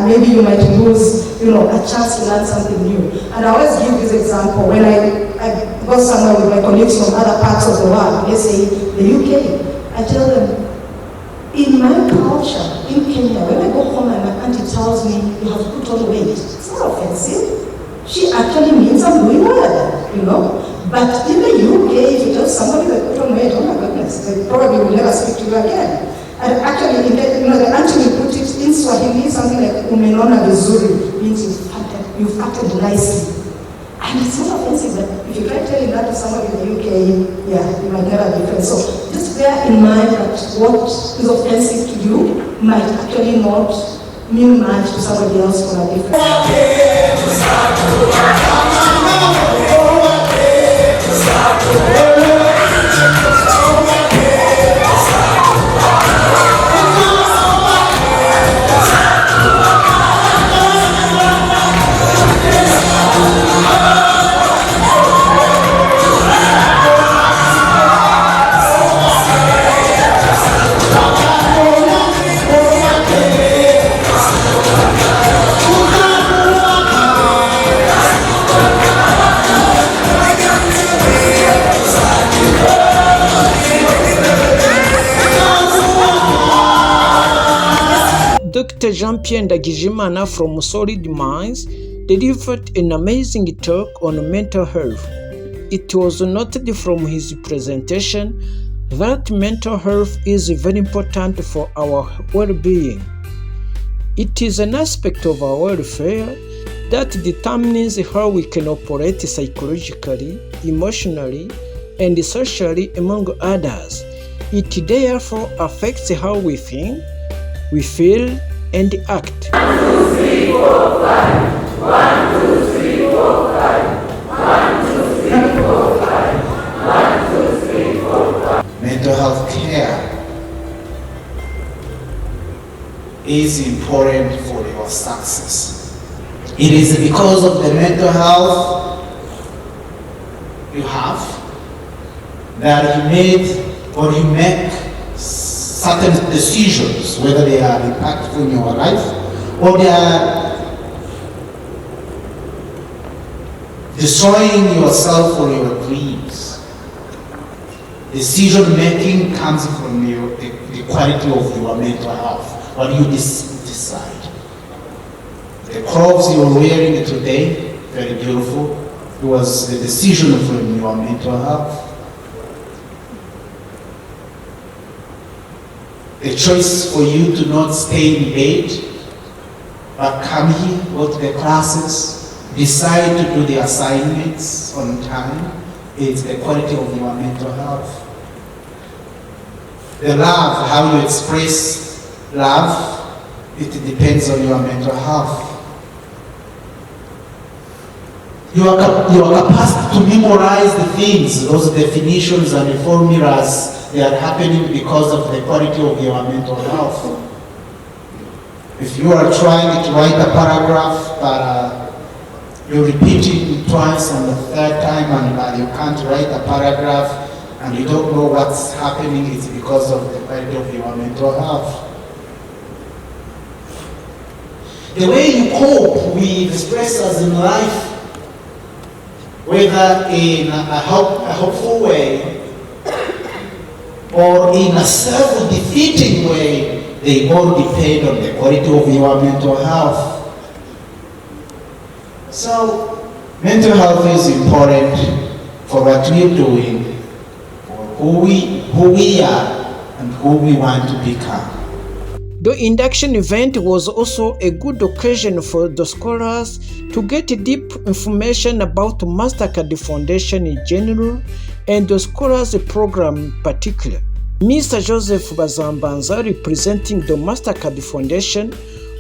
maybe you might lose, a chance to learn something new. And I always give this example. When I go somewhere with my colleagues from other parts of the world, let's say the UK, I tell them, in my culture, in Kenya, when I go home and my auntie tells me, you have put on weight, it's not offensive. She actually means I'm doing well, But in the UK, if you tell somebody that put on weight, oh my goodness, they probably will never speak to you again. And actually, the auntie will put it in Swahili, something like umenona vizuri, means you've acted nicely. And it's not offensive, but if you try telling that to somebody in the UK, you might never be friends. So just bear in mind that what is offensive to you might actually not mean much to somebody else for a different reason. Dr. Jean-Pierre Ndagijimana from Solid Minds delivered an amazing talk on mental health. It was noted from his presentation that mental health is very important for our well-being. It is an aspect of our welfare that determines how we can operate psychologically, emotionally, and socially among others. It therefore affects how we think, we feel, and act. 1, 2, 3, 4, 5. 1, 2, 3, 4, 5. 1, 2, 3, 4, 5. 1, 2, 3, 4, 5. Mental health care is important for your success. It is because of the mental health you have that you make certain decisions, whether they are impactful in your life or they are destroying yourself or your dreams. Decision making comes from the quality of your mental health. What you decide. The clothes you're wearing today, very beautiful. It was the decision from your mental health. The choice for you to not stay in bed, but come here, go to the classes, decide to do the assignments on time, it's the quality of your mental health. The love, how you express love, it depends on your mental health. Your capacity to memorize the things, those definitions and the formulas, they are happening because of the quality of your mental health. If you are trying to write a paragraph, but you repeat it twice and the third time and you can't write a paragraph and you don't know what's happening, it's because of the quality of your mental health. The way you cope with stressors in life, whether in a hopeful way or in a self-defeating way, they all depend on the quality of your mental health. So, mental health is important for what we're doing, for who we are, and who we want to become. The induction event was also a good occasion for the scholars to get deep information about Mastercard Foundation in general and the Scholars Program in particular. Mr. Joseph Bazambanza, representing the Mastercard Foundation,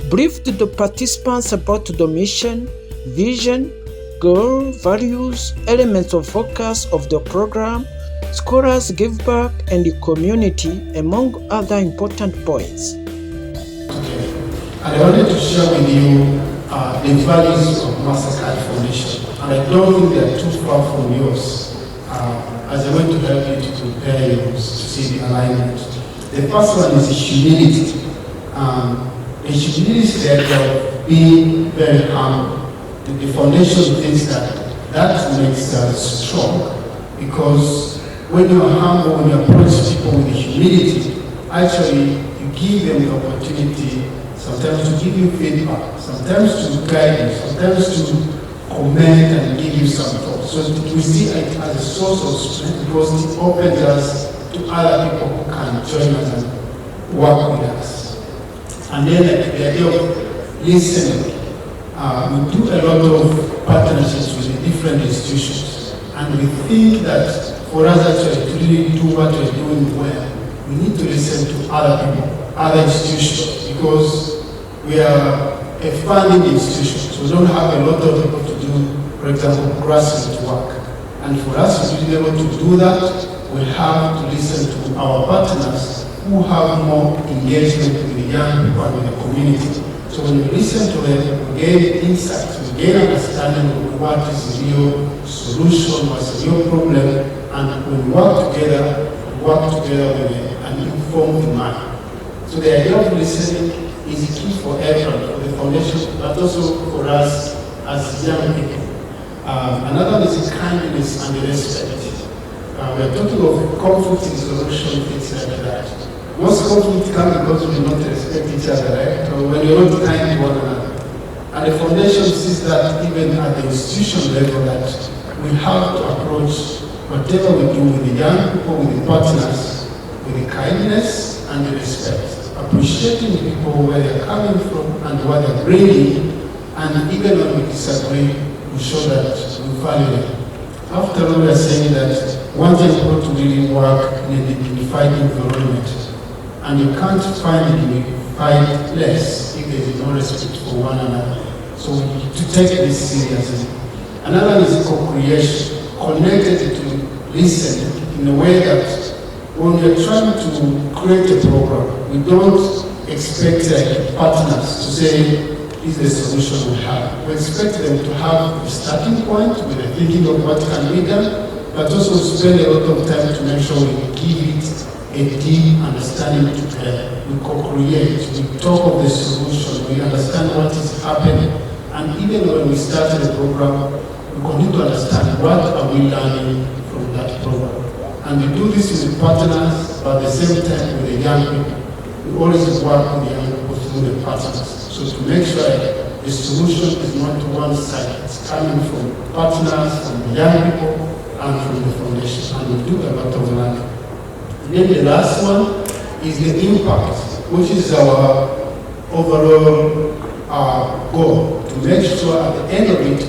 briefed the participants about the mission, vision, goal, values, elements of focus of the program, scholars give back, and the community, among other important points. And I wanted to share with you the values of Mastercard Foundation. and I don't think they are too far from yours, as I want to help you to prepare you to see the alignment. The first one is humility. The humility that being very humble. The foundation things that makes us strong, because when you are humble, when you approach people with humility, actually you give them the opportunity sometimes to give you feedback, sometimes to guide you, sometimes to comment and give you some thoughts. So we see it as a source of strength because it opens us to other people who can join us and work with us. And then the idea of listening. We do a lot of partnerships with the different institutions, and we think that for us actually to really do what we're doing well, we need to listen to other people, other institutions, because we are a funding institution, so we don't have a lot of people to do, for example, grassroots work. And for us to be able to do that, we have to listen to our partners who have more engagement with the young people and with the community. So when we listen to them, we gain insights, we gain understanding of what is the real solution, what's the real problem, and when we work together with an informed mind. So the idea of listening is key for everyone, for the foundation, but also for us as young people. Another one is kindness and respect. We are talking of conflict resolution, things like that. Most conflict comes because we do not respect each other, right? So when you're not kind to one another. And the foundation sees that even at the institution level, that we have to approach whatever we do with the young people, with the partners, with the kindness and the respect. Appreciating the people where they're coming from and what they're bringing, and even when we disagree, we show that we value them. After all, we are saying that one thing people to really work in a dignified environment, and you can't find a dignified place if there is no respect for one another. So we need to take this seriously. Another is co-creation, connected to listen in a way that when we are trying to create a program, we don't expect partners to say, this is the solution we have. We expect them to have a starting point with the thinking of what can be done, but also spend a lot of time to make sure we give it a deep understanding together. We co-create, we talk of the solution, we understand what is happening, and even when we started the program, we continue to understand what are we learning from that program. And we do this with partners, but at the same time with the young people. We always work with the young people through the partners. So to make sure the solution is not one side, it's coming from partners, from the young people, and from the foundation. And we do a lot of learning. And then the last one is the impact, which is our overall goal, to make sure at the end of it,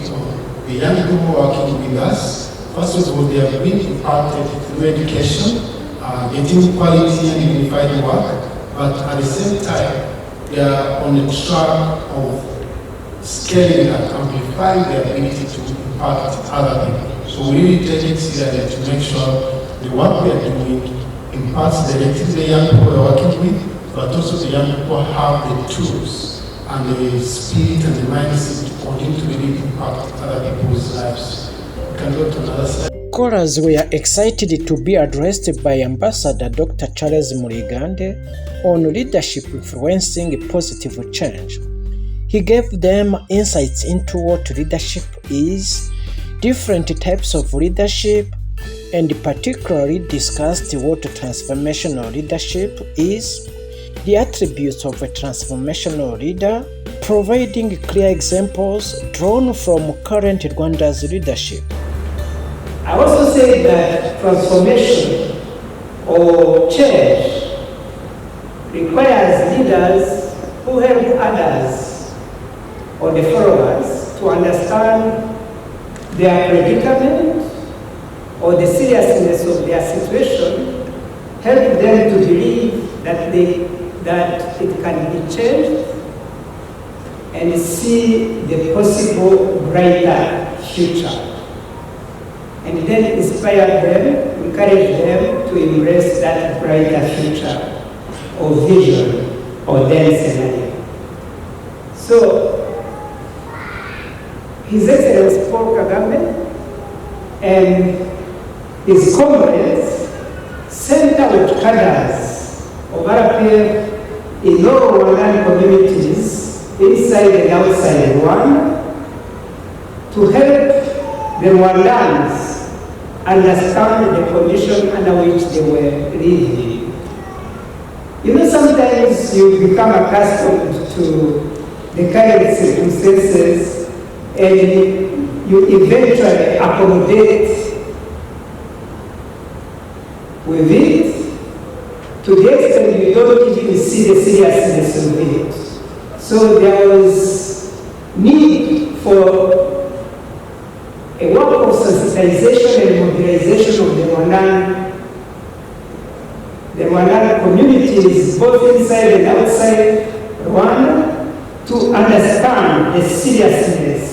the young people working with us, first of all, they have been impacted through education, getting quality and unified work, but at the same time, they are on the track of scaling that, amplifying their ability to impact other people. So we really take it seriously to make sure the work we are doing impacts directly the young people we are working with, but also the young people have the tools and the spirit and the mindset to continue to really impact other people's lives. We can go to another slide. Scholars were excited to be addressed by Ambassador Dr. Charles Murigande on leadership influencing positive change. He gave them insights into what leadership is, different types of leadership, and particularly discussed what transformational leadership is, the attributes of a transformational leader, providing clear examples drawn from current Rwanda's leadership. I also say that transformation or change requires leaders who help others or the followers to understand their predicament or the seriousness of their situation, help them to believe that it can be changed and see the possible brighter future. And then inspire them, encourage them to embrace that brighter future or vision or then scenario. So His Excellency Paul Kagame and his comrades sent out cadres of RPF in all Rwandan communities inside and outside Rwanda to help the Rwandans understand the condition under which they were living. You know, sometimes you become accustomed to the current circumstances and you eventually accommodate with it to the extent you don't even see the seriousness of it. So there was need for a work of sensitization and mobilization of the Rwandan communities, both inside and outside Rwanda, to understand the seriousness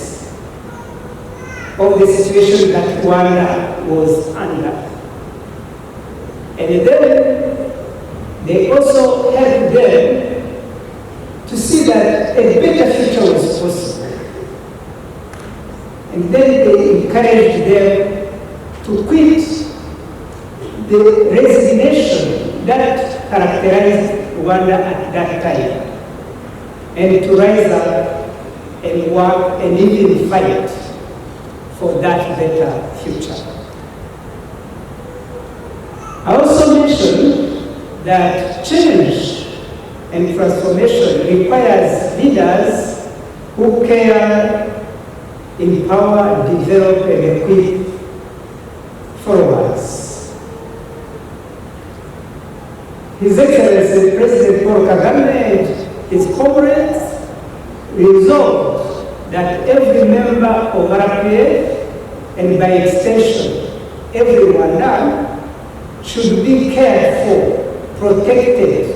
of the situation that Rwanda was under. And then they also helped them to see that a better future was possible. And then they encouraged them to quit the resignation that characterized Rwanda at that time, and to rise up and work and even fight for that better future. I also mentioned that change and transformation requires leaders who care, empower, develop, and equip followers. His Excellency President Paul Kagame and his comrades resolved that every member of RPF, and by extension, every Rwandan, should be cared for, protected,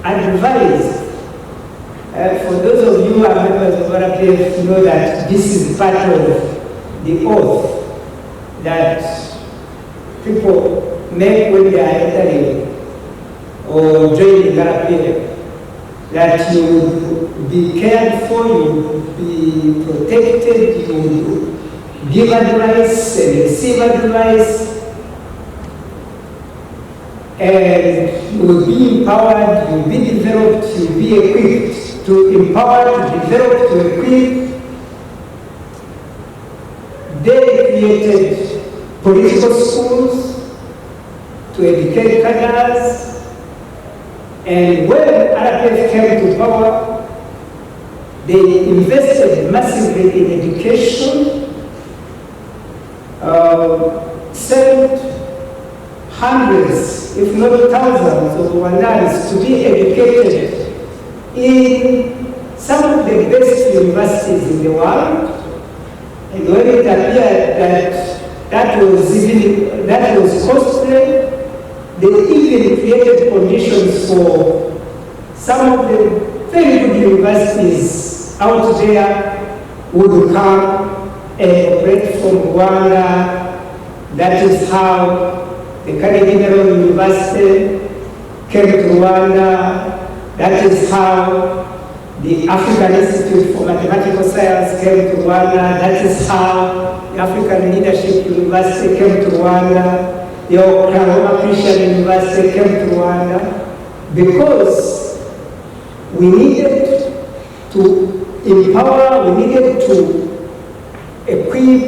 advised. For those of you who are members of RPF know that this is part of the oath that people make when they are entering or joining RPF, that you will be cared for, you will be protected, you will give advice and receive advice, and you will be empowered, you will be developed, you will be equipped. To empower, to develop, to equip. They created political schools to educate cadres, and when RPF came to power, they invested massively in education, sent hundreds, if not thousands, of Rwandans to be educated in some of the best universities in the world. And when it appeared that was costly, they even created conditions for some of the very good universities out there would come and operate from Rwanda. That is how the Kigali University came to Rwanda. That is how the African Institute for Mathematical Science came to Rwanda. That is how the African Leadership University came to Rwanda. The Oklahoma Christian University came to Rwanda, because we needed to empower, we needed to equip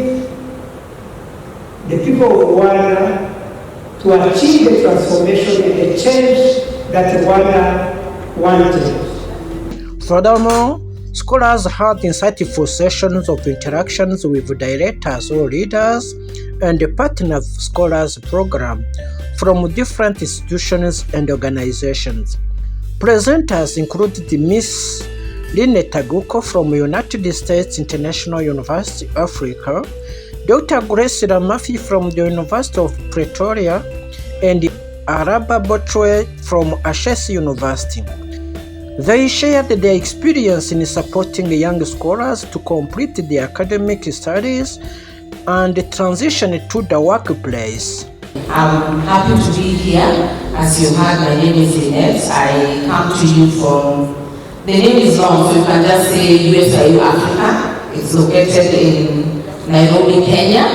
the people of Rwanda to achieve the transformation and the change that Rwanda wanted. Furthermore, scholars had insightful sessions of interactions with directors or leaders and partners of Scholars Program from different institutions and organizations. Presenters included Miss Lynette Guko from United States International University, Africa, Dr. Grace Ramafi from the University of Pretoria, and Araba Botwe from Ashesi University. They shared their experience in supporting young scholars to complete their academic studies and transition to the workplace. I'm happy to be here. As you heard, my name is Lynette. I come to you from, the name is long, so you can just say USIU Africa. It's located in Nairobi, Kenya.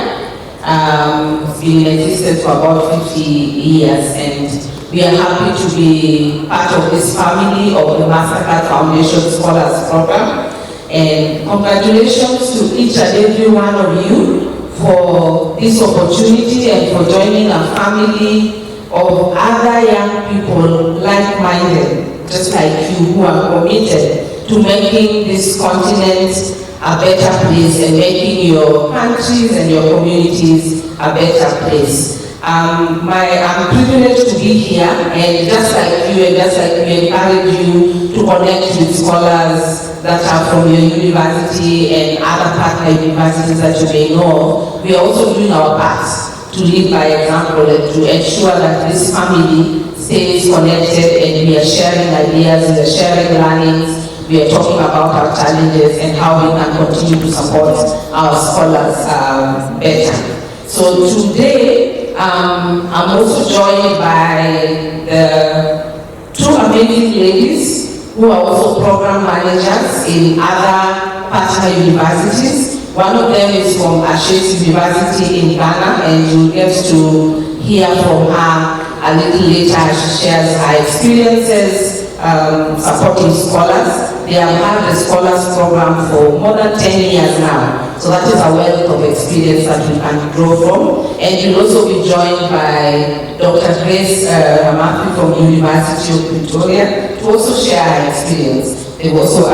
It's been in existence for about 50 years, and we are happy to be part of this family of the Mastercard Foundation Scholars Program. And congratulations to each and every one of you for this opportunity and for joining a family of other young people like-minded, just like you, who are committed to making this continent a better place and making your countries and your communities a better place. I'm privileged to be here, and just like you, and just like we encourage you to connect with scholars that are from your university and other partner universities that you may know, we are also doing our part to lead by example and to ensure that this family stays connected, and we are sharing ideas, we are sharing learnings, we are talking about our challenges and how we can continue to support our scholars better. So today, I'm also joined by the two amazing ladies who are also program managers in other partner universities. One of them is from Ashesi University in Ghana, and you'll get to hear from her a little later as she shares her experiences supporting scholars. They have had the Scholars Program for more than 10 years now. So that is a wealth of experience that we can draw from. And we'll also be joined by Dr. Grace Ramathi from University of Pretoria to also share her experience. They've also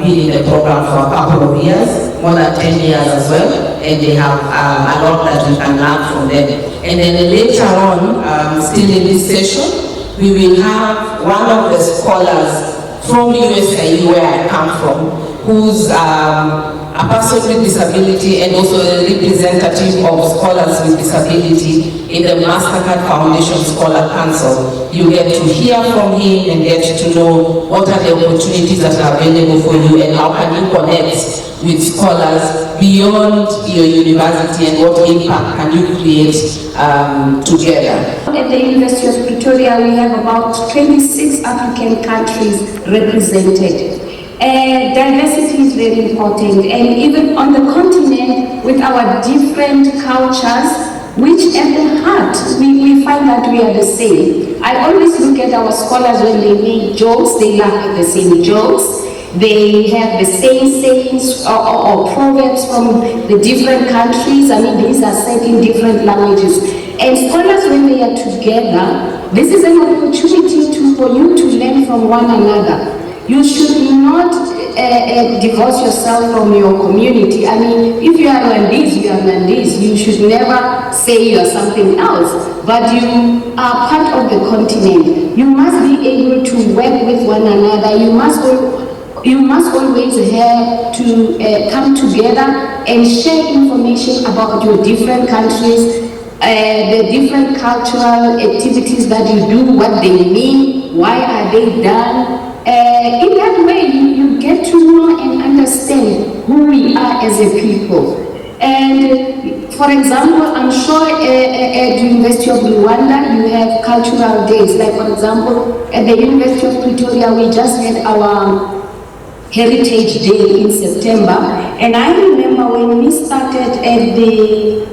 been in the program for a couple of years, more than 10 years as well, and they have a lot that we can learn from them. And then later on, still in this session, we will have one of the scholars from USA, where I come from, who's a person with disability and also a representative of scholars with disability in the Mastercard Foundation Scholar Council. You get to hear from him and get to know what are the opportunities that are available for you and how can you connect with scholars beyond your university and what impact can you create together. At the University of Pretoria, we have about 26 African countries represented. Diversity is very important, and even on the continent with our different cultures, which at the heart we find that we are the same. I always look at our scholars when they make jokes, they laugh at the same jokes. They have the same sayings or proverbs from the different countries. I mean, these are said in different languages. And scholars, when they are together, this is an opportunity for you to learn from one another. You should not divorce yourself from your community. I mean, if you are Rwandese, you are Rwandese. You should never say you are something else, but you are part of the continent. You must be able to work with one another. You must always have to come together and share information about your different countries, the different cultural activities that you do, what they mean, why are they done. In that way, you get to know and understand who we are as a people. And for example, I'm sure at the University of Rwanda, you have cultural days. Like for example, at the University of Pretoria, we just had our Heritage Day in September, and I remember when we started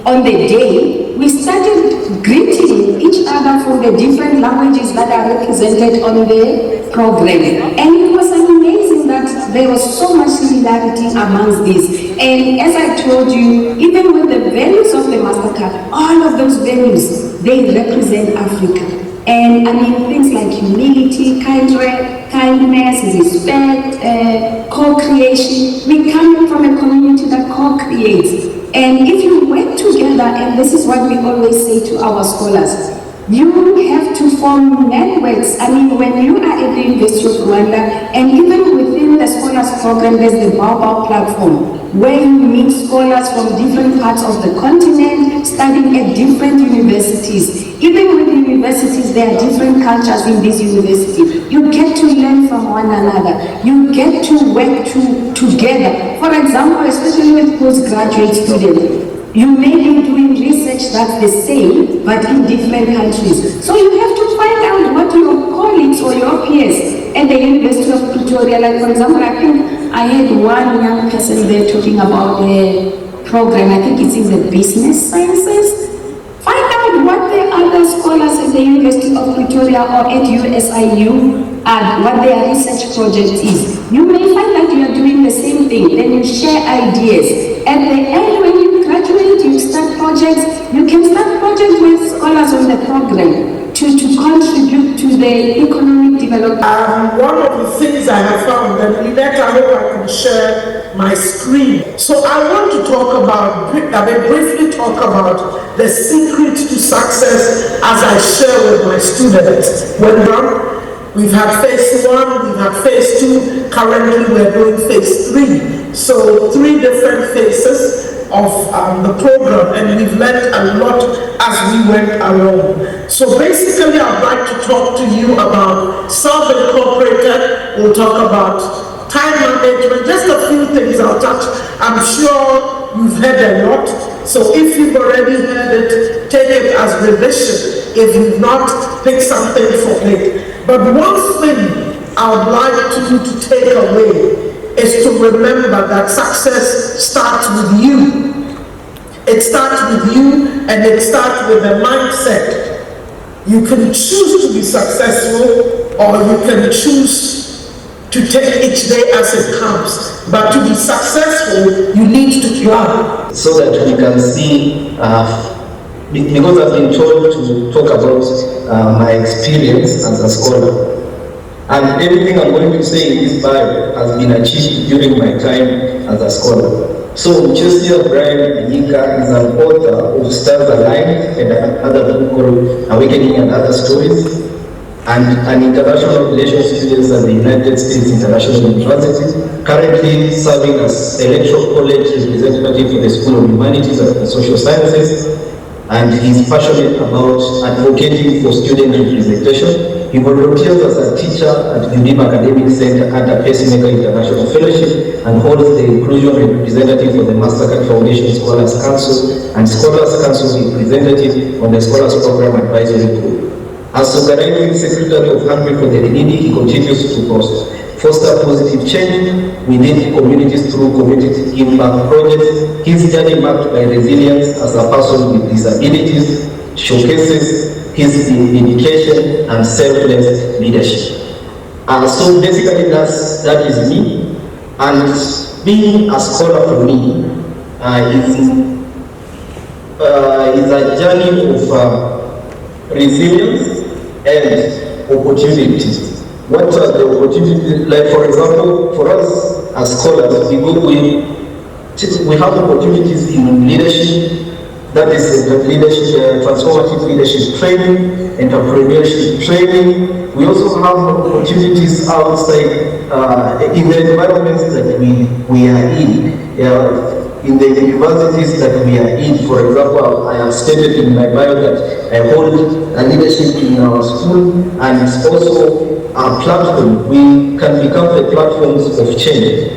on the day, we started greeting each other from the different languages that are represented on the program, and it was amazing that there was so much similarity amongst these. And as I told you, even with the values of the Mastercard, all of those values, they represent Africa. And I mean, things like humility, kindness, respect, co-creation. We come from a community that co-creates. And if you work together, and this is what we always say to our scholars, you have to form networks. I mean, when you are at the University of Rwanda, and even within the Scholars Program, there's the Baobab platform, where you meet scholars from different parts of the continent, studying at different universities. Even with universities, there are different cultures in these universities. You get to learn from one another. You get to work together. For example, especially with postgraduate students, you may be doing research that's the same, but in different countries. So you have to find out what your colleagues or your peers at the University of Pretoria, like for example, I think I had one young person there talking about the program. I think it's in the business sciences. Find out what the other scholars at the University of Pretoria or at USIU and what their research project is. You may find that you are doing the same thing, then you share ideas. At the end, when you graduate, you start projects. You can start projects with scholars on the program to contribute to the economic development. One of the things I have found, and with that I hope I can share my screen. So I want to talk about, briefly talk about the secret to success as I share with my students. We've had phase 1, we've had phase 2, currently we're doing phase 3. So 3 different phases of the program, and we've learned a lot as we went along. So basically I'd like to talk to you about self-incorporated, we'll talk about time management, just a few things I'll touch. I'm sure you've heard a lot, so if you've already heard it, take it as revision. If you've not, pick something from it. But one thing I would like you to take away is to remember that success starts with you. It starts with you, and it starts with a mindset. You can choose to be successful, or you can choose to take each day as it comes. But to be successful, you need to plan. So that we can see, because I've been told to talk about my experience as a scholar. And everything I'm going to say in this bio has been achieved during my time as a scholar. So Chesia Brian Anyika is an author of Stars Aligned and another book called Awakening and Other Stories, and an international relations student at the United States International University, currently serving as Electoral College representative for the School of Humanities and Social Sciences, and he's passionate about advocating for student representation. He volunteers as a teacher at the UNIM Academic Center under Pacemaker International Fellowship and holds the inclusion representative for the Mastercard Foundation Scholars Council and Scholars Council representative on the Scholars Program Advisory Group. As organizing secretary of Hungry for the Needy, he continues to foster positive change within communities through community impact projects. His journey marked by resilience as a person with disabilities showcases his dedication and selfless leadership. So basically that is me, and being a scholar for me is a journey of resilience and opportunities. What are the opportunities? Like for example, for us as scholars, we have opportunities in leadership. That is the leadership, transformative leadership training, entrepreneurship training. We also have opportunities outside in the environments that we are in the universities that we are in. For example, I have stated in my bio that I hold a leadership in our school, and also our platform. We can become the platforms of change.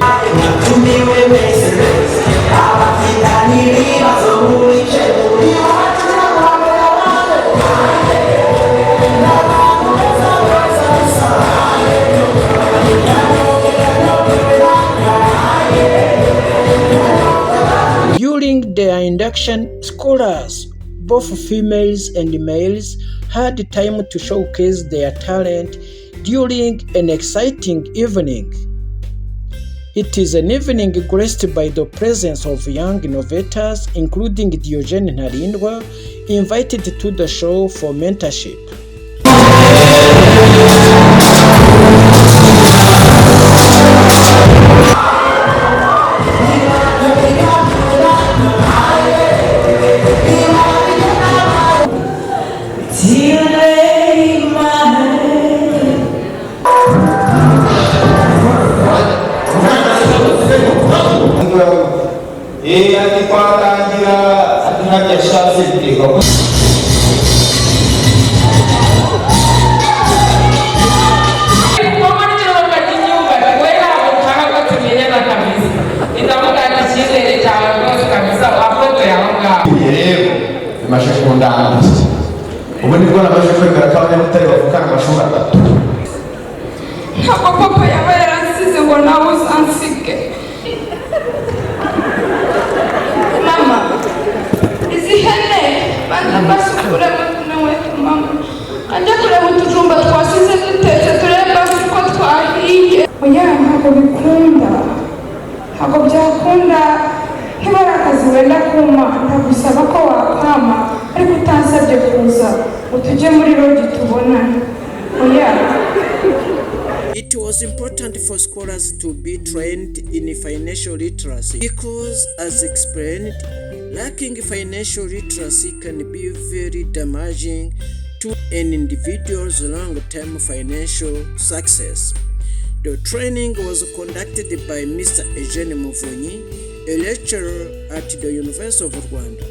During their induction, scholars, both females and males, had time to showcase their talent during an exciting evening. It is an evening graced by the presence of young innovators, including Diogene Ntarindwa, invited to the show for mentorship. Ntabwo papa yaba yaransize ngo nawe uzansige. Mama, izi hene banza basukure nawe mama. Kajya kureba utujumba twasize dutetse turebe basi ko twahiye. Oya ntabwo bikunda. Ntabwo byakunda nk'ibara akazi wenda kuma ndagusaba ko wakama ariko utansabye kuza utujye muri rogi tubonane. Oya. It was important for scholars to be trained in financial literacy because, as explained, lacking financial literacy can be very damaging to an individual's long-term financial success. The training was conducted by Mr. Eugene Muvunyi, a lecturer at the University of Rwanda.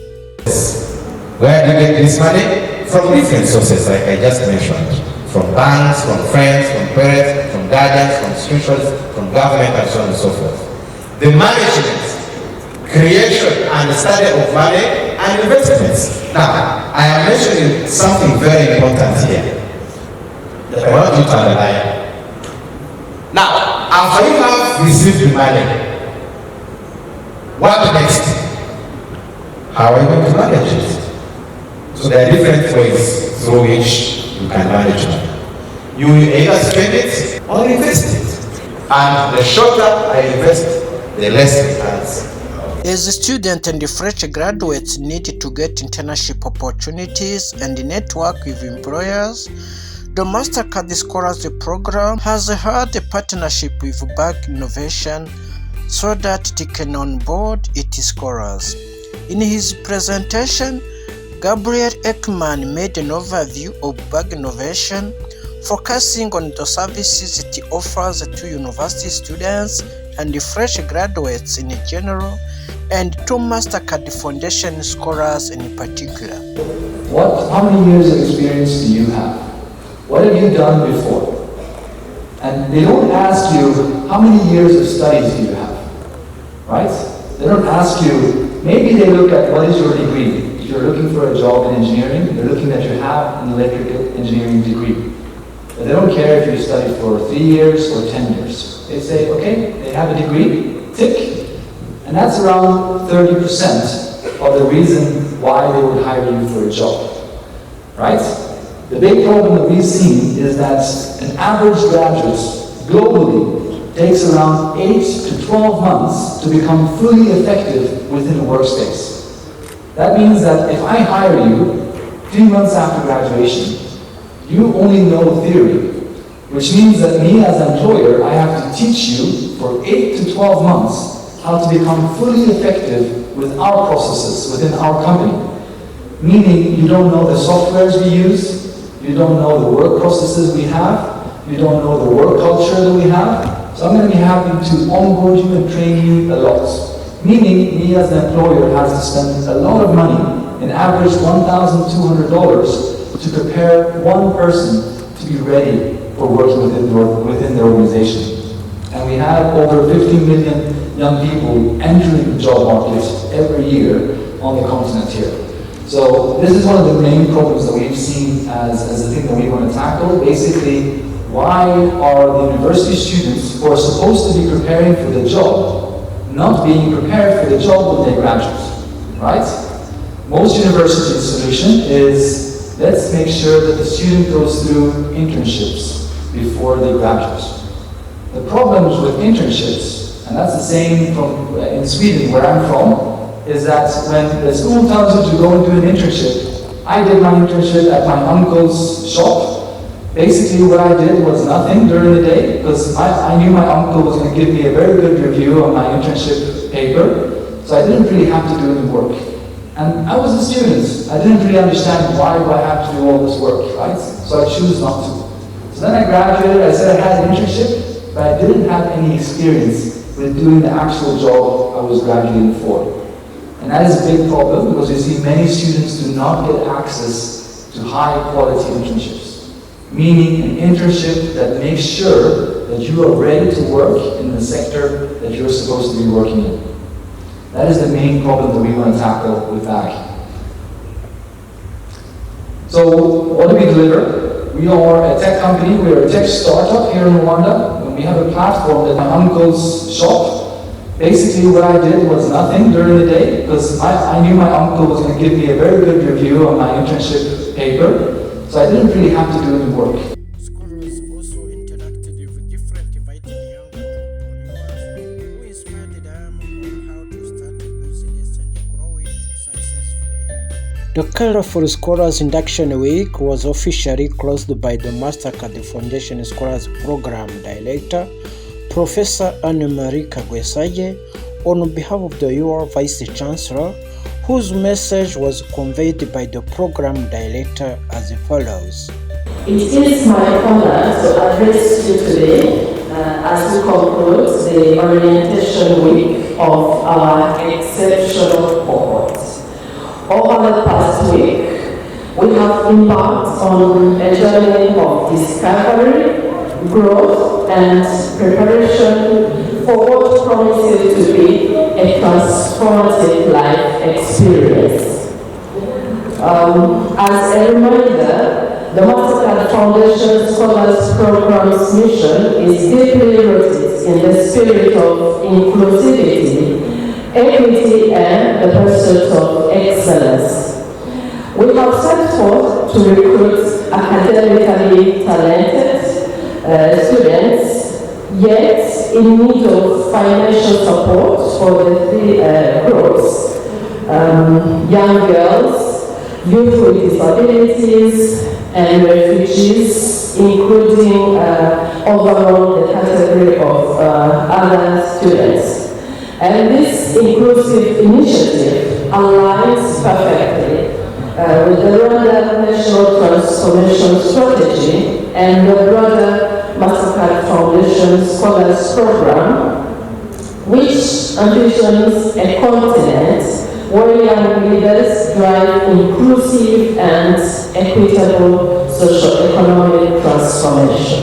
Where do you get this money? From different sources, like I just mentioned. From banks, from friends, from parents, from guardians, from institutions, from government, and so on and so forth. The management, creation, and study of money and investments. Now, I am mentioning something very important here that I want you to underline. Now, after you have received the money, what next? How are you going to manage it? So there are different ways through which you can manage money. You will either spend it or invest it. And the shorter I invest, the less returns. As a student and fresh graduates need to get internship opportunities and network with employers, the Mastercard Scholars Program has had a partnership with Bag Innovation so that it can onboard its scholars. In his presentation, Gabriel Ekman made an overview of Bag Innovation, focusing on the services it offers to university students and fresh graduates in general, and to Mastercard Foundation scholars in particular. How many years of experience do you have? What have you done before? And they don't ask you, how many years of studies do you have? Right? They don't ask you, maybe they look at what is your degree. If you're looking for a job in engineering, they're looking that you have an electrical engineering degree. But they don't care if you studied for 3 years or 10 years. They say, okay, they have a degree, tick. And that's around 30% of the reason why they would hire you for a job. Right? The big problem that we've seen is that an average graduate globally takes around 8 to 12 months to become fully effective within a workspace. That means that if I hire you 3 months after graduation, you only know theory, which means that me as an employer, I have to teach you for 8 to 12 months how to become fully effective with our processes within our company. Meaning you don't know the softwares we use, you don't know the work processes we have, you don't know the work culture that we have. So I'm going to be happy to onboard you and train you a lot. Meaning, me as an employer has to spend a lot of money, an average $1,200, to prepare one person to be ready for working within the organization. And we have over 50 million young people entering the job market every year on the continent here. So this is one of the main problems that we've seen as a thing that we want to tackle. Basically, why are the university students who are supposed to be preparing for the job not being prepared for the job when they graduate, right? Most university solution is, let's make sure that the student goes through internships before they graduate. The problems with internships, and that's the same in Sweden, where I'm from, is that when the school tells you to go and do an internship, I did my internship at my uncle's shop. Basically what I did was nothing during the day, because I knew my uncle was going to give me a very good review on my internship paper, so I didn't really have to do any work. And I was a student. I didn't really understand why do I have to do all this work, right? So I choose not to. So then I graduated, I said I had an internship, but I didn't have any experience with doing the actual job I was graduating for. And that is a big problem, because you see many students do not get access to high quality internships. Meaning an internship that makes sure that you are ready to work in the sector that you're supposed to be working in. That is the main problem that we want to tackle with BAG. So what do we deliver? We are a tech company, we are a tech startup here in Rwanda. we have a platform at my uncle's shop. Basically what I did was nothing during the day, because I knew my uncle was going to give me a very good review on my internship paper, so I didn't really have to do any work. Scholars also interacted with different invited young entrepreneurs who inspired them on how to start a business and grow it successfully. The colorful Scholars Induction Week was officially closed by the Mastercard Foundation Scholars Program Director, Professor Anne-Marie Kagwesaye, on behalf of the UR Vice Chancellor, whose message was conveyed by the program director as follows. It is my honor to address you today as we conclude the orientation week of our exceptional cohort. Over the past week, we have embarked on a journey of discovery, growth, and preparation for what promises to be a transformative life experience. As a reminder, the Mastercard Foundation Scholars Program's mission is deeply rooted in the spirit of inclusivity, equity, and the pursuit of excellence. We have set forth to recruit academically talented students, yet in need of financial support for the three groups: young girls, youth with disabilities, and refugees, including overall the category of other students. And this inclusive initiative aligns perfectly with the Rwanda National Transformation Strategy and the broader Mastercard Foundation Scholars Program, which envisions a continent where young leaders drive inclusive and equitable socio-economic transformation.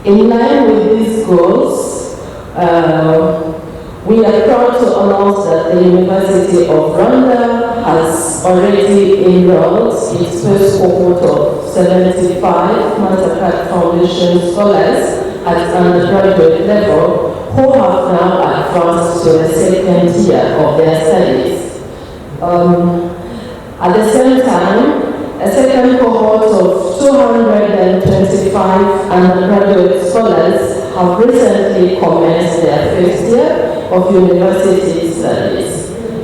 In line with these goals, we are proud to announce that the University of Rwanda has already enrolled its first cohort of 75 Mastercard Foundation scholars at undergraduate level who have now advanced to the second year of their studies. At the same time, a second cohort of 225 undergraduate scholars have recently commenced their first year of university studies.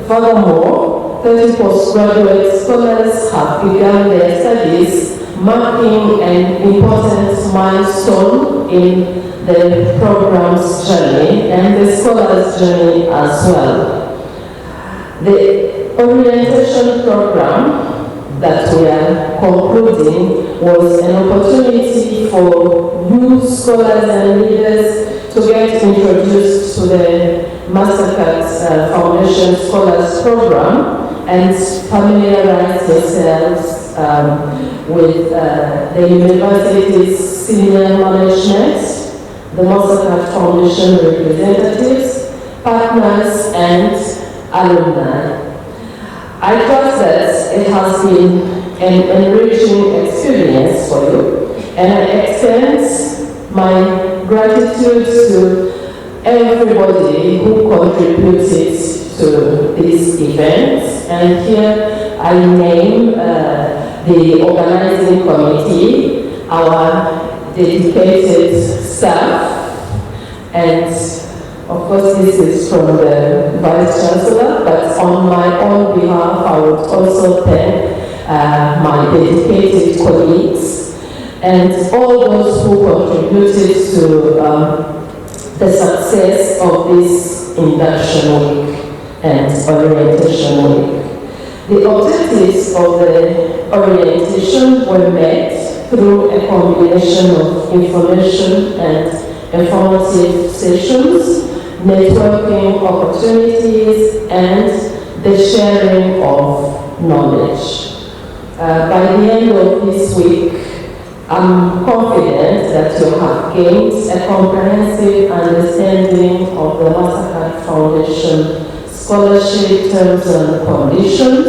Furthermore, 30 postgraduate scholars have begun their studies, marking an important milestone in the program's journey and the scholars' journey as well. The orientation program that we are concluding was an opportunity for youth scholars and leaders to get introduced to the Mastercard Foundation Scholars Program and familiarize themselves with the university's senior management, the Mastercard Foundation representatives, partners, and alumni. I trust that it has been an enriching experience for you, and I extend my gratitude to everybody who contributed to this event. And here I name the organizing committee, our dedicated staff, and of course this is from the Vice Chancellor, but on my own behalf I would also thank my dedicated colleagues and all those who contributed to the success of this induction week and orientation week. The objectives of the orientation were met through a combination of information and informative sessions, networking opportunities, and the sharing of knowledge. By the end of this week, I'm confident that you have gained a comprehensive understanding of the Mastercard Foundation scholarship terms and conditions,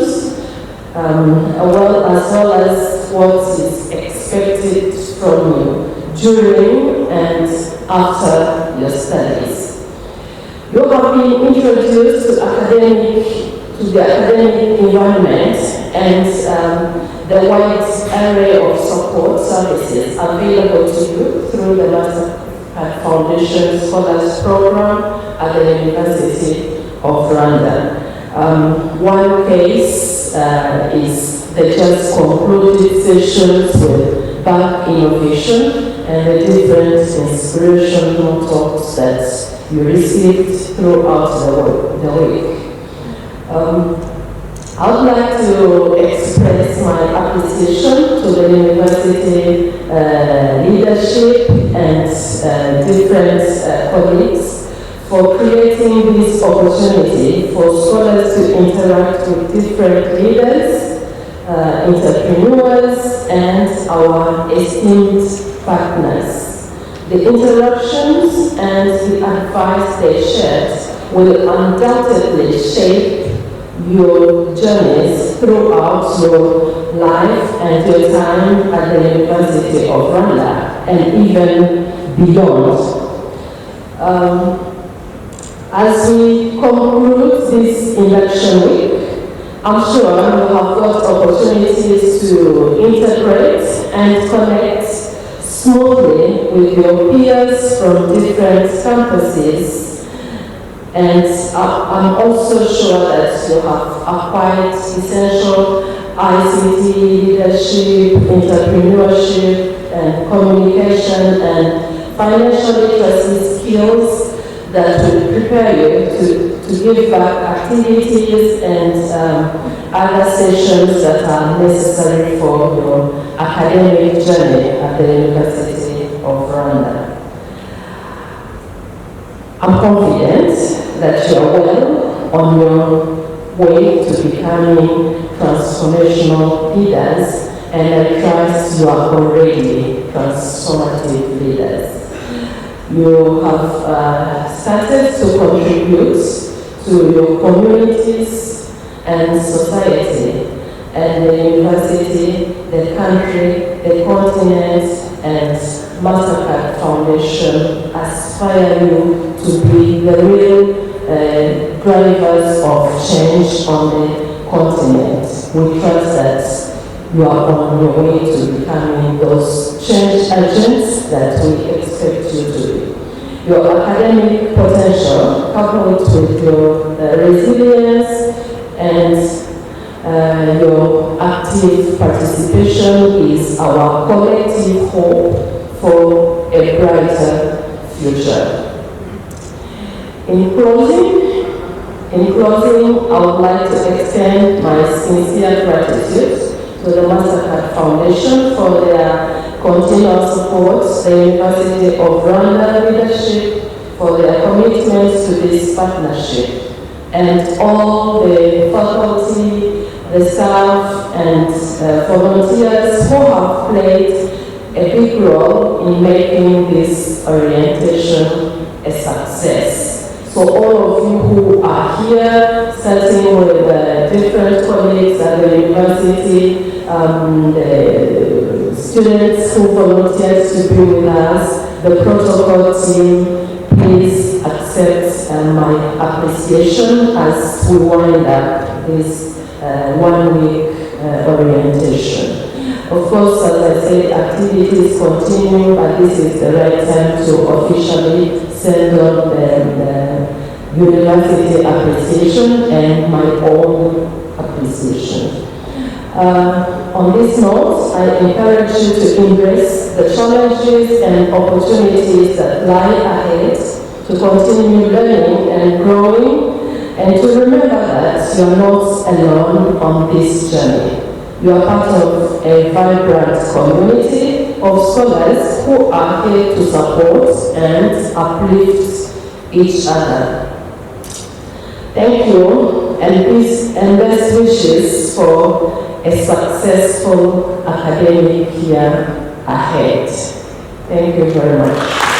as well as what is expected from you during and after your studies. You have been introduced to the academic environment and the wide array of support services available to you through the Mastercard Foundation Scholars Program at the University of Rwanda. One case is the just concluded sessions with bank innovation and the different inspirational talks that you received throughout the week. I would like to express my appreciation to the university leadership and different colleagues for creating this opportunity for scholars to interact with different leaders, entrepreneurs, and our esteemed partners. The interactions and the advice they shared will undoubtedly shape your journeys throughout your life and your time at the University of Rwanda and even beyond. As we conclude this induction week, I'm sure you have got opportunities to integrate and connect smoothly with your peers from different campuses. And I'm also sure that you have acquired essential ICT leadership, entrepreneurship, and communication and financial literacy skills that will prepare you to give back activities and other sessions that are necessary for your academic journey at the University of Rwanda. I'm confident that you are well on your way to becoming transformational leaders, and I trust you are already transformative leaders. You have started to contribute to your communities and society, and the university, the country, the continent, and Mastercard Foundation aspire you to be the real drivers of change on the continent. We trust that you are on your way to becoming those change agents that we expect you to be. Your academic potential, coupled with your resilience and your active participation, is our collective hope for a brighter future. In closing, I would like to extend my sincere gratitude to the Mastercard Foundation for their continual support, the University of Rwanda leadership for their commitment to this partnership, and all the faculty, the staff, and volunteers who have played a big role in making this orientation a success. So all of you who are here, starting with different colleagues at the university, the students who volunteered to be with us, the protocol team, please accept my appreciation as we wind up this 1 week orientation. Of course, as I said, activities continue, but this is the right time to officially send on the university appreciation and my own appreciation. On this note, I encourage you to embrace the challenges and opportunities that lie ahead, to continue learning and growing, and to remember that you are not alone on this journey. You are part of a vibrant community of scholars who are here to support and uplift each other. Thank you, and peace and best wishes for a successful academic year ahead. Thank you very much.